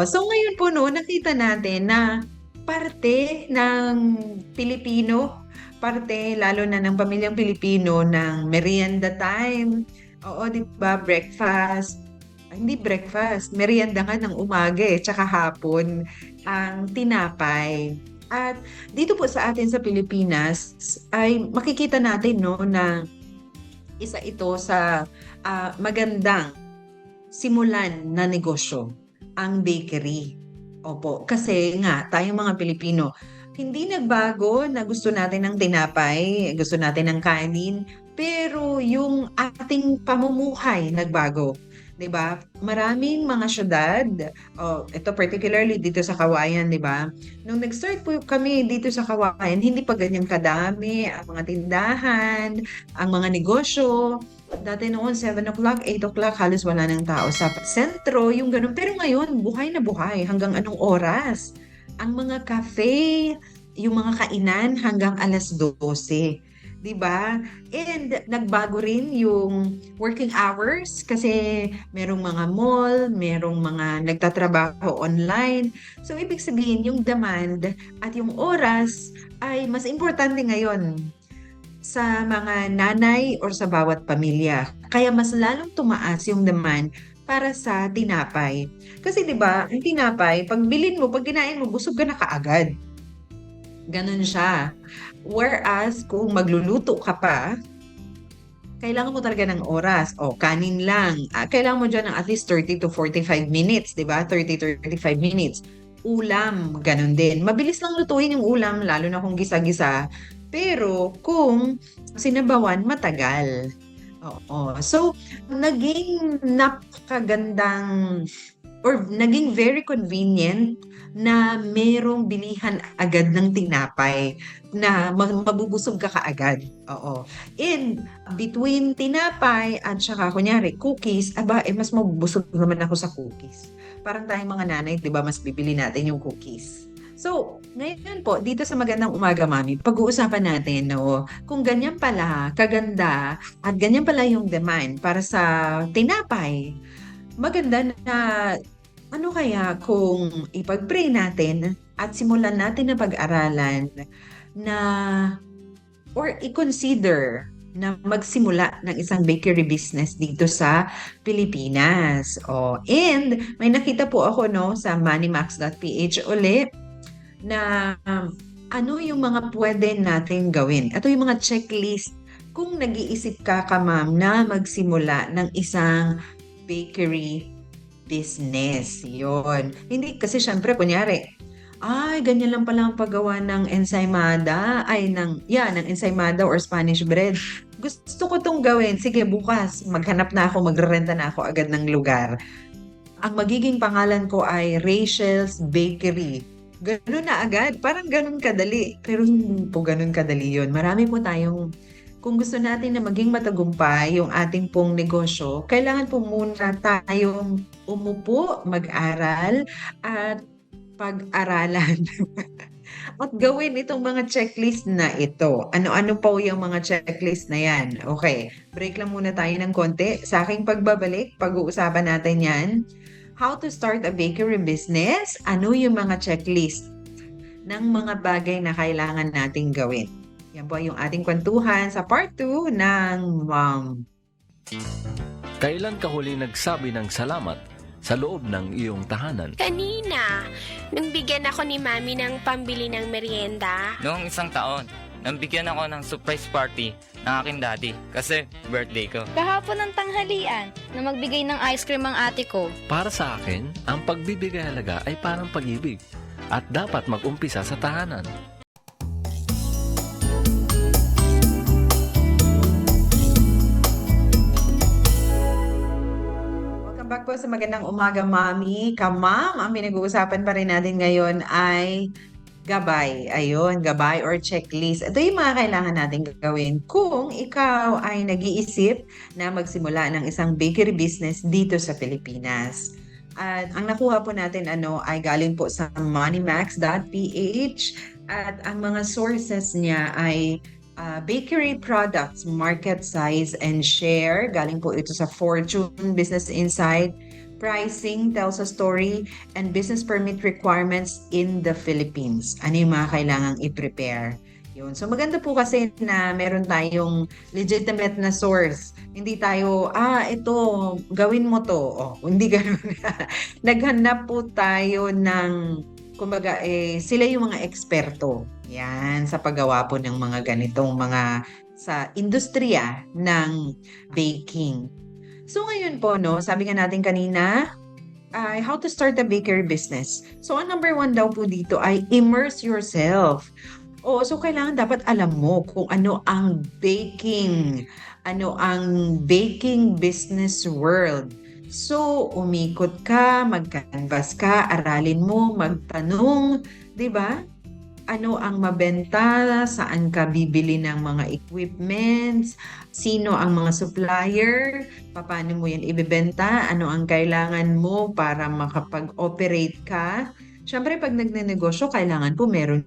So ngayon po nakita natin na parte ng Pilipino, parte lalo na ng pamilyang Pilipino ng merienda time. Di ba? Hindi breakfast, merienda nga ng umaga tsaka hapon ang tinapay. At dito po sa atin sa Pilipinas ay makikita natin na isa ito sa magandang simulan na negosyo, ang bakery. Kasi nga tayong mga Pilipino, hindi nagbago na gusto natin ng tinapay, gusto natin ng kanin, pero yung ating pamumuhay nagbago. 'Di ba? Maraming mga syudad, ito particularly dito sa Kawayan, 'di ba? Nung nag-start po kami dito sa Kawayan, hindi pa ganyan kadami ang mga tindahan, ang mga negosyo. Dati noon, 7 o'clock, 8 o'clock, halos wala ng tao sa sentro, yung ganun. Pero ngayon, buhay na buhay hanggang anong oras. Ang mga cafe, yung mga kainan hanggang alas 12. 'Di ba? And nagbago rin yung working hours kasi merong mga mall, merong mga nagtatrabaho online. So ibig sabihin yung demand at yung oras ay mas importante ngayon sa mga nanay or sa bawat pamilya. Kaya mas lalong tumaas yung demand para sa tinapay. Kasi 'di ba, ang tinapay, pag bilhin mo, pag kinain mo, busog ka na kaagad. Ganon siya. Whereas kung magluluto ka pa, kailangan mo talaga ng oras. O, kanin lang. Kailangan mo dyan ng at least 30 to 45 minutes, di ba? 30 to 35 minutes. Ulam, ganun din. Mabilis lang lutuin yung ulam, lalo na kung gisa-gisa. Pero kung sinabawan, matagal. Oo. So, naging napakagandang or naging very convenient na merong bilihan agad ng tinapay na mabubusog ka kaagad. Oo. And between tinapay at saka kunyari cookies, mas mabubusog naman ako sa cookies. Parang tayong mga nanay, 'di ba, mas bibili natin yung cookies. So, ngayon po, dito sa Magandang Umaga Mami, pag-uusapan natin, no, kung ganyan pala, kaganda, at ganyan pala yung demand para sa tinapay, maganda na ano kaya kung ipag-pray natin at simulan natin na pag-aralan na or i-consider na magsimula ng isang bakery business dito sa Pilipinas. And may nakita po ako sa moneymax.ph ulit na ano yung mga pwede natin gawin. Ito yung mga checklist kung nag-iisip ka ma'am na magsimula ng isang bakery business. Yun. Hindi, kasi syempre, kunyari, ganyan lang pala ang paggawa ng ensaymada, ng ensaymada or Spanish bread. Gusto ko tong gawin. Sige, bukas, maghanap na ako, magrerenta na ako agad ng lugar. Ang magiging pangalan ko ay Rachel's Bakery. Ganun na agad. Parang ganun kadali. Pero hindi po ganun kadali yun. Marami po tayong kung gusto natin na maging matagumpay yung ating pong negosyo, kailangan po muna tayong umupo, mag-aral, at pag-aralan. At gawin itong mga checklist na ito. Ano-ano po yung mga checklist na yan? Okay, break lang muna tayo ng konti. Sa aking pagbabalik, pag-uusapan natin yan. How to start a bakery business? Ano yung mga checklist ng mga bagay na kailangan nating gawin? Yan po yung ating kwentuhan sa part 2 ng Mom. Kailan ka huli nagsabi ng salamat sa loob ng iyong tahanan? Kanina, nung bigyan ako ni Mami ng pambili ng merienda. Noong isang taon, nang bigyan ako ng surprise party ng aking daddy kasi birthday ko. Kahapon ng tanghalian na magbigay ng ice cream ang ate ko. Para sa akin, ang pagbibigay halaga ay parang pag-ibig at dapat mag-umpisa sa tahanan. Back po sa Magandang Umaga Mami. Ma'am, ang pinag-uusapan pa rin natin ngayon ay gabay. Ayun, gabay or checklist. Ito yung mga kailangan natin gawin kung ikaw ay nag-iisip na magsimula ng isang bakery business dito sa Pilipinas. At ang nakuha po natin ay galing po sa moneymax.ph at ang mga sources niya ay bakery products, market size and share. Galing po ito sa Fortune Business Insight. Pricing tells a story and business permit requirements in the Philippines. Ano yung mga kailangang i-prepare? Yun. So maganda po kasi na meron tayong legitimate na source. Hindi tayo, ito, gawin mo to. Hindi ganun. Naghanap po tayo ng kumbaga, sila yung mga eksperto. Yan, sa paggawa po ng mga ganitong mga sa industriya ng baking. So ngayon po, sabi nga natin kanina, how to start a bakery business. So ang number 1 daw po dito ay immerse yourself. Oo, so kailangan dapat alam mo kung ano ang baking business world. So, umikot ka, mag-canvas ka, aralin mo, magtanong, 'di ba? Ano ang mabenta, saan ka bibili ng mga equipments, sino ang mga supplier, paano mo yan ibebenta, ano ang kailangan mo para makapag-operate ka. Siyempre, pag nagnenegosyo, kailangan po meron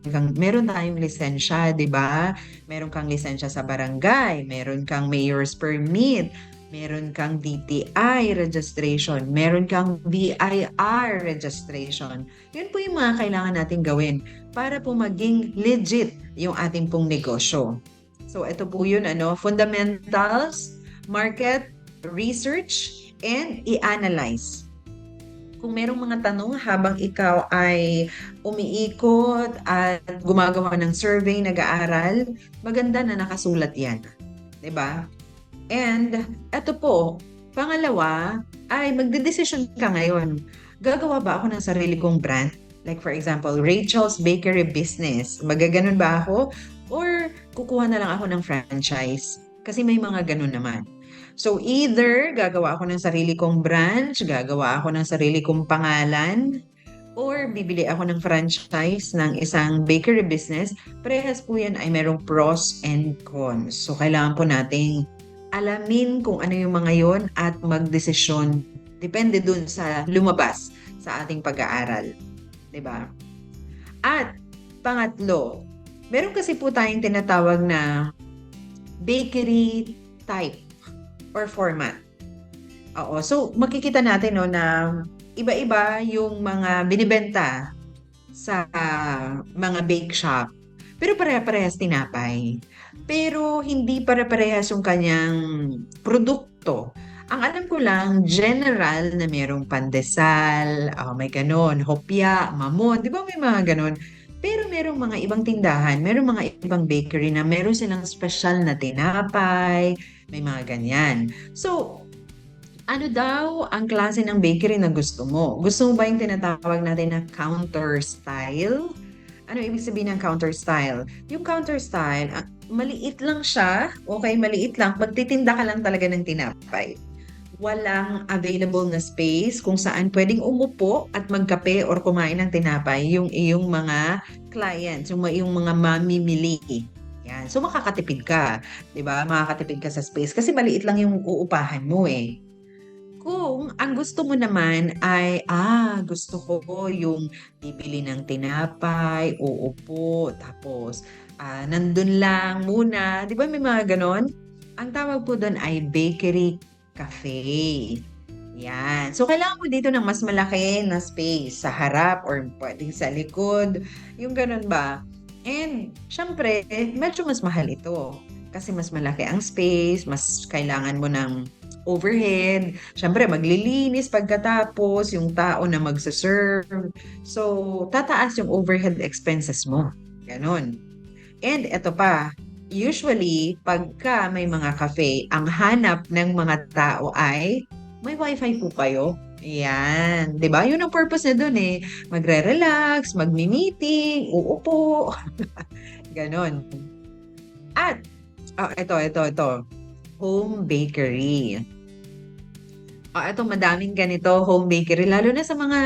tayong lisensya, di ba? Meron kang lisensya sa barangay, meron kang mayor's permit, meron kang DTI registration, meron kang BIR registration. Yun po yung mga kailangan natin gawin para po maging legit yung ating pong negosyo. So ito po yun, fundamentals, market, research, and i-analyze. Kung merong mga tanong habang ikaw ay umiikot at gumagawa ng survey, nag-aaral, maganda na nakasulat yan. 'Di ba? And eto po, pangalawa ay magdedesisyon ka ngayon. Gagawa ba ako ng sarili kong brand? Like for example, Rachel's Bakery Business. Magaganon ba ako? Or kukuha na lang ako ng franchise? Kasi may mga ganun naman. So either gagawa ako ng sarili kong branch, gagawa ako ng sarili kong pangalan, or bibili ako ng franchise ng isang bakery business. Parehas po yan ay merong pros and cons. So kailangan po nating alamin kung ano yung mga yon at magdesisyon. Depende dun sa lumabas sa ating pag-aaral. 'Di ba? At pangatlo, meron kasi po tayong tinatawag na bakery type or format. Oo, so makikita natin na iba-iba yung mga binibenta sa mga bake shop. Pero pare-parehas tinapay. Pero hindi pare-parehas yung kanyang produkto. Ang alam ko lang, general na merong pandesal, may ganon, hopya, mamon, di ba may mga ganon? Pero merong mga ibang tindahan, merong mga ibang bakery na meron silang special na tinapay, may mga ganyan. So, ano daw ang klase ng bakery na gusto mo? Gusto mo ba yung tinatawag natin na counter style? Ano ibig sabihin ng counter style? Yung counter style, maliit lang siya, okay, maliit lang, magtitinda ka lang talaga ng tinapay. Walang available na space kung saan pwedeng umupo at magkape or kumain ng tinapay yung iyong mga clients, yung mga mamimili. Yan. So makakatipid ka, 'di ba? Makakatipid ka sa space kasi maliit lang yung uupahan mo eh. Kung ang gusto mo naman ay, gusto ko yung bibili ng tinapay, uupo, tapos nandun lang muna. Di ba may mga ganon? Ang tawag po doon ay bakery cafe. Yan. So, kailangan mo dito ng mas malaki na space sa harap or pwedeng sa likod. Yung ganon ba? And, syempre, medyo mas mahal ito. Kasi mas malaki ang space, mas kailangan mo ng overhead. Siyempre, maglilinis pagkatapos, yung tao na magsaserve. So, tataas yung overhead expenses mo. Ganon. And eto pa, usually, pagka may mga cafe, ang hanap ng mga tao ay may wifi po kayo. Yan. Diba? Yun ang purpose na dun eh. Magre-relax, magmi-meeting, uupo. Ganon. At, ito. Home bakery. Ito madaming ganito, home bakery. Lalo na sa mga,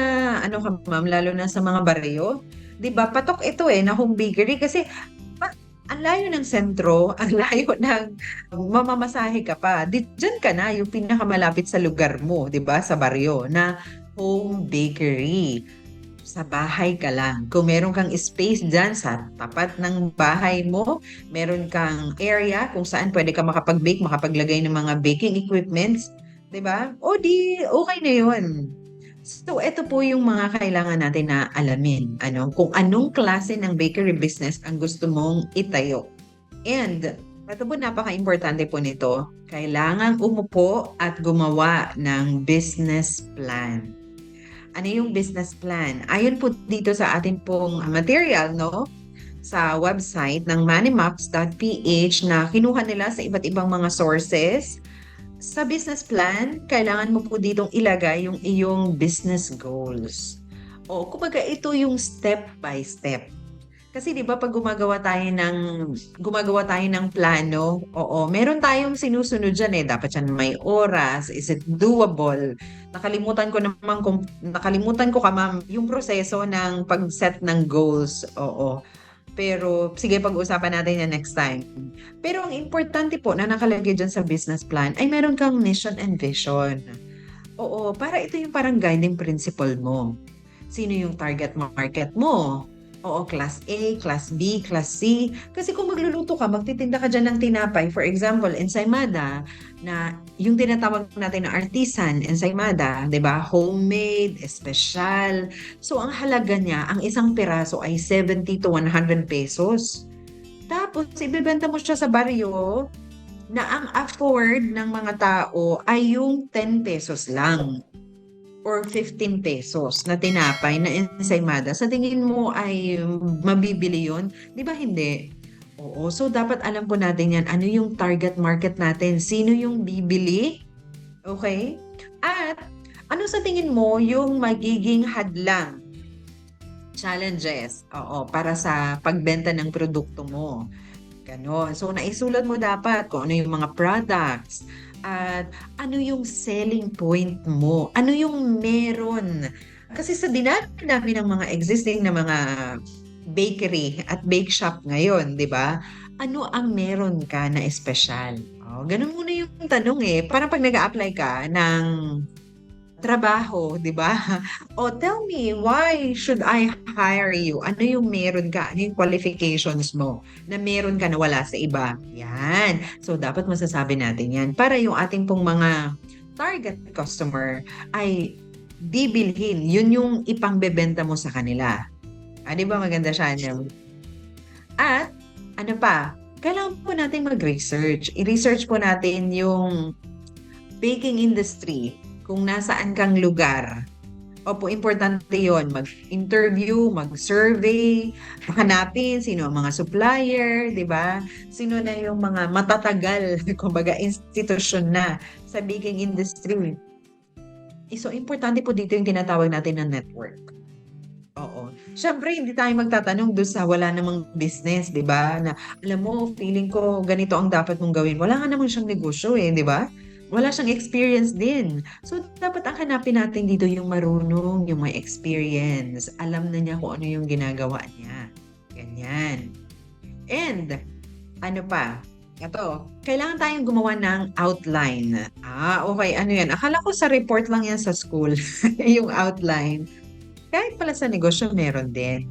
lalo na sa mga baryo. Diba? Patok ito na home bakery kasi ang layo ng sentro, ang layo ng mamamasahe ka pa. Diyan ka na, yung pinakamalapit sa lugar mo, di ba? Sa baryo, na home bakery. Sa bahay ka lang. Kung meron kang space dyan sa tapat ng bahay mo, meron kang area kung saan pwede ka makapag-bake, makapaglagay ng mga baking equipments, di ba? O di, okay na yun. So, ito po yung mga kailangan natin na alamin. Kung anong klase ng bakery business ang gusto mong itayo. And, ito po napaka-importante po nito. Kailangan umupo at gumawa ng business plan. Ano yung business plan? Ayon po dito sa atin pong material, sa website ng manimax.ph na kinuha nila sa iba't ibang mga sources. Sa business plan, kailangan mo po ditong ilagay yung iyong business goals. Kumbaga ito yung step by step. Kasi 'di ba pag gumagawa tayo ng plano, oo, meron tayong sinusunod diyan eh. Dapat yan may oras, is it doable? Nakalimutan ko ka ma'am, yung proseso ng pag-set ng goals, oo. Pero sige, pag-usapan natin yan next time. Pero ang importante po na nakalagay dyan sa business plan ay meron kang mission and vision. Oo, para ito yung parang guiding principle mo. Sino yung target market mo? Oo, class A, class B, class C. Kasi kung magluluto ka, magtitinda ka dyan ng tinapay. For example, ensaymada, na yung tinatawag natin na artisan, ensaymada, di ba? Homemade, espesyal. So, ang halaga niya, ang isang piraso ay 70 to 100 pesos. Tapos, ibibenta mo siya sa baryo na ang afford ng mga tao ay yung 10 pesos lang or 15 pesos na tinapay na ensaymada. Sa tingin mo ay mabibili yun? Di ba hindi? Oo. So, dapat alam po natin yan. Ano yung target market natin? Sino yung bibili? Okay? At ano sa tingin mo yung magiging hadlang? Challenges. Oo. Para sa pagbenta ng produkto mo. Ganon. So, naisulat mo dapat kung ano yung mga products. At ano yung selling point mo? Ano yung meron? Kasi sa dinami ng mga existing na mga bakery at bake shop ngayon, di ba? Ano ang meron ka na espesyal? Oh, ganun muna yung tanong eh. Parang pag nag-a-apply ka ng trabaho, di ba? O tell me, why should I hire you? Ano yung meron ka? Ano yung qualifications mo na meron ka na wala sa iba? Yan. So, dapat masasabi natin yan para yung ating pong mga target customer ay bibilhin. Yun yung ipangbebenta mo sa kanila. Di ba maganda siya? At, ano pa? Kailangan po natin mag-research. I-research po natin yung baking industry. Kung nasaan kang lugar. Opo, importante yon. Mag-interview, mag-survey, hanapin sino ang mga supplier, di ba? Sino na yung mga matatagal, kumbaga institusyon na sa baking industry. So, importante po dito yung tinatawag natin na network. Oo. Siyempre, hindi tayo magtatanong doon sa wala namang business, di ba? Na, alam mo, feeling ko ganito ang dapat mong gawin. Wala nga naman siyang negosyo eh, di ba? Wala siyang experience din. So, dapat ang hanapin natin dito yung marunong, yung may experience. Alam na niya kung ano yung ginagawa niya. Ganyan. And, ano pa? Ito, kailangan tayong gumawa ng outline. Okay. Ano yan? Akala ko sa report lang yan sa school. Yung outline. Kahit pala sa negosyo, meron din.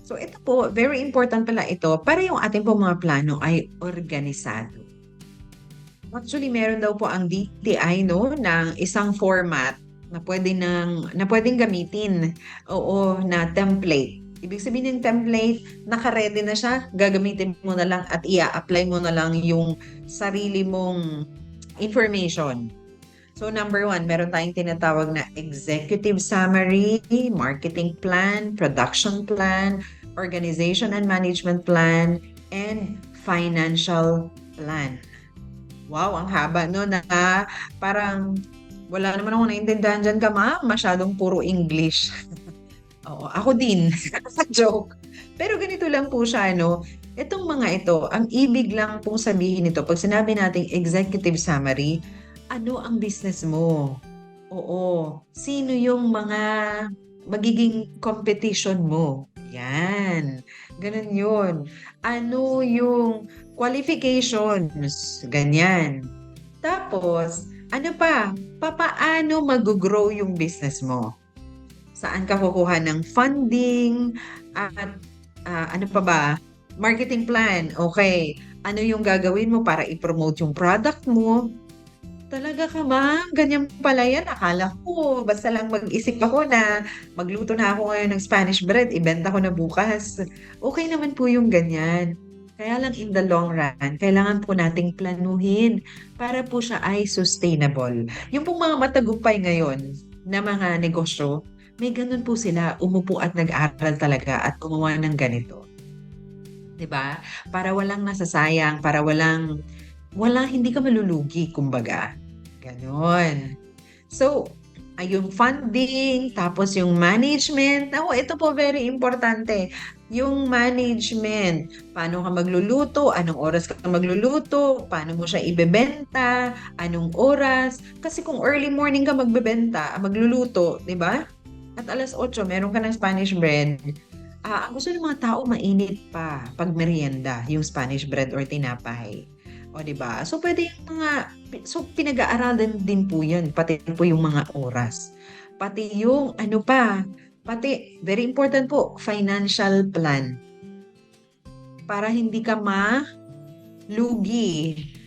So, ito po, very important pala ito para yung ating po mga plano ay organisado. Actually, meron daw po ang DTI no ng isang format na pwedeng gamitin. Oo, na template. Ibig sabihin ng template, naka-ready na siya, gagamitin mo na lang at i-apply mo na lang yung sarili mong information. So number 1, meron tayong tinatawag na executive summary, marketing plan, production plan, organization and management plan, and financial plan. Wow, ang haba no na parang wala naman ako naintindihan dyan ka ma'am. Masyadong puro English. Oo, ako din. Joke. Pero ganito lang po siya, no? Itong mga ito, ang ibig lang pong sabihin nito, pag sinabi nating executive summary, ano ang business mo? Oo. Sino yung mga magiging competition mo? Yan. Ganun yun. Ano yung qualifications? Ganyan. Tapos, ano pa? Papaano mag-grow yung business mo? Saan ka kukuha ng funding? At ano pa ba? Marketing plan. Okay. Ano yung gagawin mo para i-promote yung product mo? Talaga ka ma'am? Ganyan pala yan. Akala ko, basta lang mag-isip ako na magluto na ako ngayon ng Spanish bread, ibenta ko na bukas. Okay naman po yung ganyan. Kaya lang in the long run, kailangan po nating planuhin para po siya ay sustainable. Yung pong mga matagumpay ngayon na mga negosyo, may ganun po sila, umupo at nag-aral talaga at gumawa ng ganito. 'Di ba? Para walang nasasayang, para hindi ka malulugi, kumbaga. Ganon. So, ay yung funding, tapos yung management. Ako, ito po very importante. Yung management, paano ka magluluto, anong oras ka magluluto, paano mo siya ibebenta, anong oras. Kasi kung early morning ka magluluto, di ba? At alas 8, meron ka ng Spanish bread. Ang gusto ng mga tao, mainit pa pag merienda, yung Spanish bread or tinapay. O, di ba? So, pwede yung pinag-aaralan din po yan, pati po yung mga oras. Pati yung, very important po, financial plan. Para hindi ka malugi.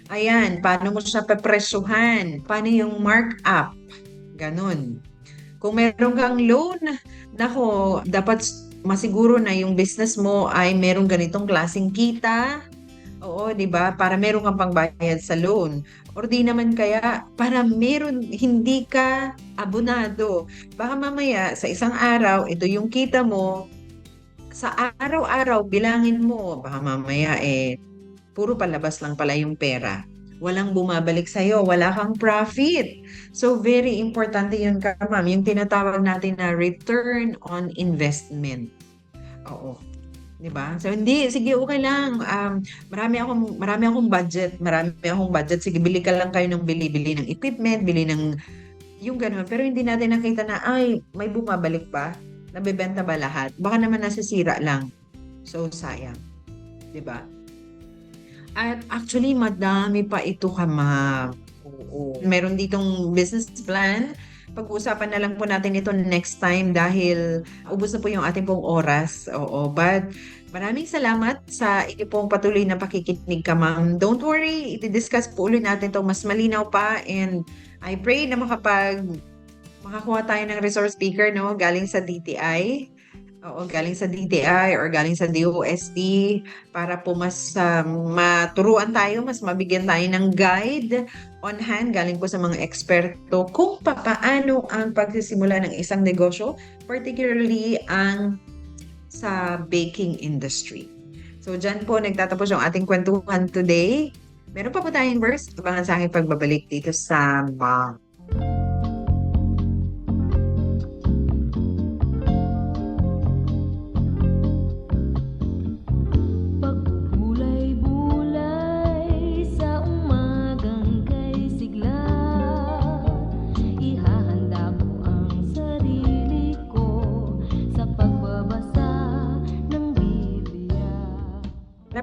Ayan, paano mo siya pepresyuhan? Paano yung markup? Ganon. Kung meron kang loan, nako, dapat masiguro na yung business mo ay merong ganitong klaseng kita. Oo, di ba? Para meron kang pangbayad sa loan. Or di naman kaya, para hindi ka abonado. Baka mamaya, sa isang araw, ito yung kita mo, sa araw-araw, bilangin mo. Baka mamaya, puro palabas lang pala yung pera. Walang bumabalik sa'yo, wala kang profit. So, very importante yun ka, ma'am. Yung tinatawag natin na return on investment. Oo. Diba? So, sige, okay lang. Marami akong budget. Sige, bili ka lang kayo ng bili ng equipment, bili ng yung gano'n. Pero hindi natin nakita na, may bumabalik ba? Nabebenta ba lahat? Baka naman nasisira lang. So, sayang. Diba? At actually, madami pa ito ka, ma'am. Oo. Meron ditong business plan. Pag-uusapan na lang po natin ito next time dahil ubos na po yung ating pong oras. Oo, but maraming salamat sa inyo pong patuloy na pakikinig ka, ma'am. Don't worry, i-discuss po ulit natin ito mas malinaw pa and I pray na makakuha tayo ng resource speaker, no, galing sa DTI. Oo, galing sa DTI or galing sa DOST para po mas maturuan tayo, mas mabigyan tayo ng guide on hand galing po sa mga eksperto kung paano ang pagsisimula ng isang negosyo, particularly ang sa baking industry. So, dyan po nagtatapos yung ating kwentuhan today. Meron pa po tayong verse. Abangan sa aking pagbabalik dito sa Mom.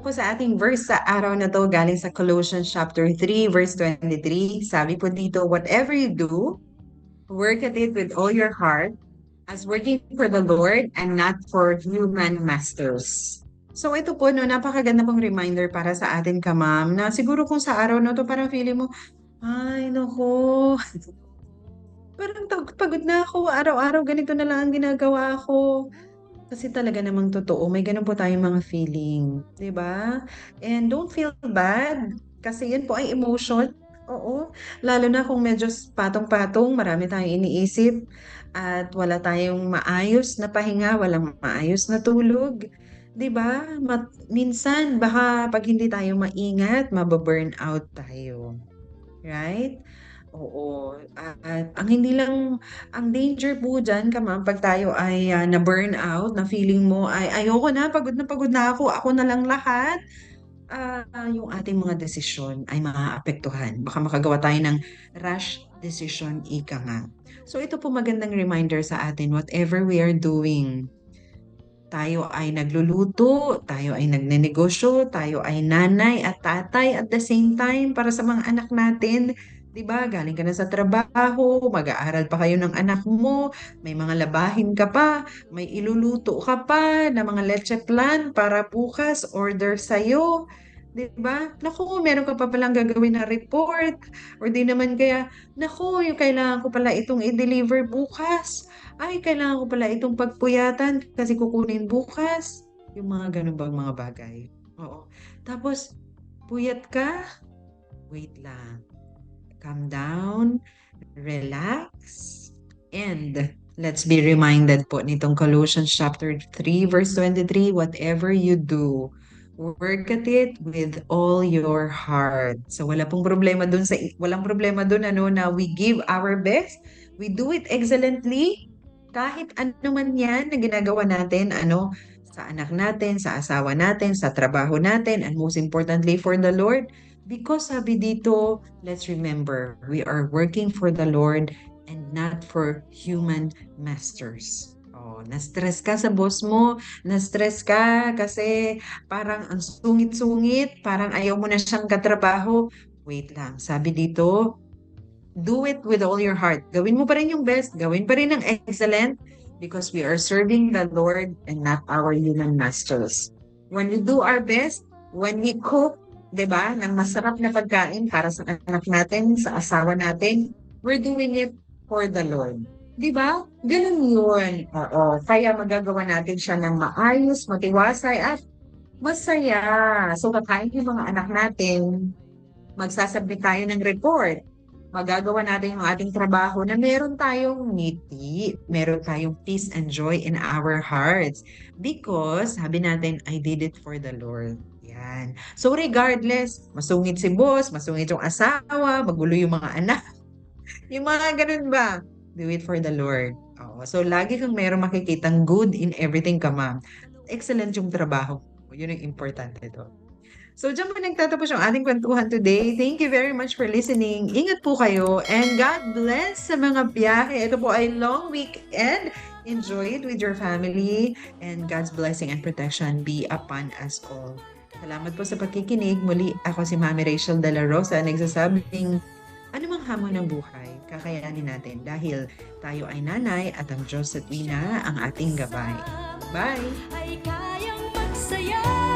Po sa ating verse sa araw na to galing sa Colossians chapter 3 verse 23. Sabi po dito, whatever you do, work at it with all your heart as working for the Lord and not for human masters. So ito po, no, napakaganda pong reminder para sa atin ka, ma'am, na siguro kung sa araw na to parang feeling mo, ay nako, parang pagod na ako, araw-araw ganito na lang ang ginagawa ko. Kasi talaga namang totoo, may ganun po tayong mga feeling, 'di ba? And don't feel bad kasi 'yun po ay emotion. Oo, lalo na kung medyo patong-patong, marami tayong iniisip at wala tayong maayos na pahinga, walang maayos na tulog, 'di ba? Minsan baka pag hindi tayo maingat, mababurnout tayo. Right? Oo, at ang danger po diyan ma'am, 'pag tayo ay, na-burnout, na feeling mo ay ayoko na pagod na ako na lang lahat, yung ating mga desisyon ay maaapektuhan. Baka makagawa tayo ng rash decision, ika nga. So ito po magandang reminder sa atin, whatever we are doing, tayo ay nagluluto, tayo ay nagnenegosyo, tayo ay nanay at tatay at the same time para sa mga anak natin. 'Di ba? Galing ka na sa trabaho, mag-aaral pa kayo ng anak mo, may mga labahin ka pa, may iluluto ka pa na mga leche plan para bukas order sa'yo. 'Di ba? Naku, meron ka pa palang gagawin na report or di naman kaya, naku, yung kailangan ko pala itong i-deliver bukas. Ay, kailangan ko pala itong pagpuyatan kasi kukunin bukas. Yung mga ganun bang mga bagay. Oo. Tapos, puyat ka? Wait lang. Calm down, relax, and let's be reminded po nitong Colossians chapter 3 verse 23, whatever you do, work at it with all your heart. So walang problema dun na we give our best, We do it excellently. Kahit ano man yan na ginagawa natin, sa anak natin, sa asawa natin, sa trabaho natin, and most importantly for the Lord. Because sabi dito, let's remember, we are working for the Lord and not for human masters. Oh, na-stress ka sa boss mo, na-stress ka kasi parang ang sungit-sungit, parang ayaw mo na siyang katrabaho. Wait lang, sabi dito, do it with all your heart. Gawin mo pa rin yung best, gawin pa rin ng excellent because we are serving the Lord and not our human masters. When we do our best, when we cook, 'di ba, ng masarap na pagkain para sa anak natin, sa asawa natin, we're doing it for the Lord. 'Di ba? Ganun yun. Oo. Kaya magagawa natin siya ng maayos, matiwasay, at masaya. So, kakain yung mga anak natin, magsasabit tayo ng report. Magagawa natin yung ating trabaho na meron tayong ngiti, meron tayong peace and joy in our hearts. Because, sabi natin, I did it for the Lord. Yan. So, regardless, masungit si boss, masungit yung asawa, magulo yung mga anak, yung mga ganun ba? Do it for the Lord. Oo. So, lagi kang meron makikitang good in everything ka, ma'am. Excellent yung trabaho. Yun yung importante to. So, dyan po nagtatapos yung ating kwentuhan today. Thank you very much for listening. Ingat po kayo and God bless sa mga biyahe. Ito po ay long weekend. Enjoy it with your family and God's blessing and protection be upon us all. Salamat po sa pagkikinig. Muli, ako si Mami Rachel De La Rosa, nagsasabing anumang hamon ng buhay, kakayanin natin dahil tayo ay nanay at ang Diyos at Wina ang ating gabay. Bye! Ay kayang magsaya.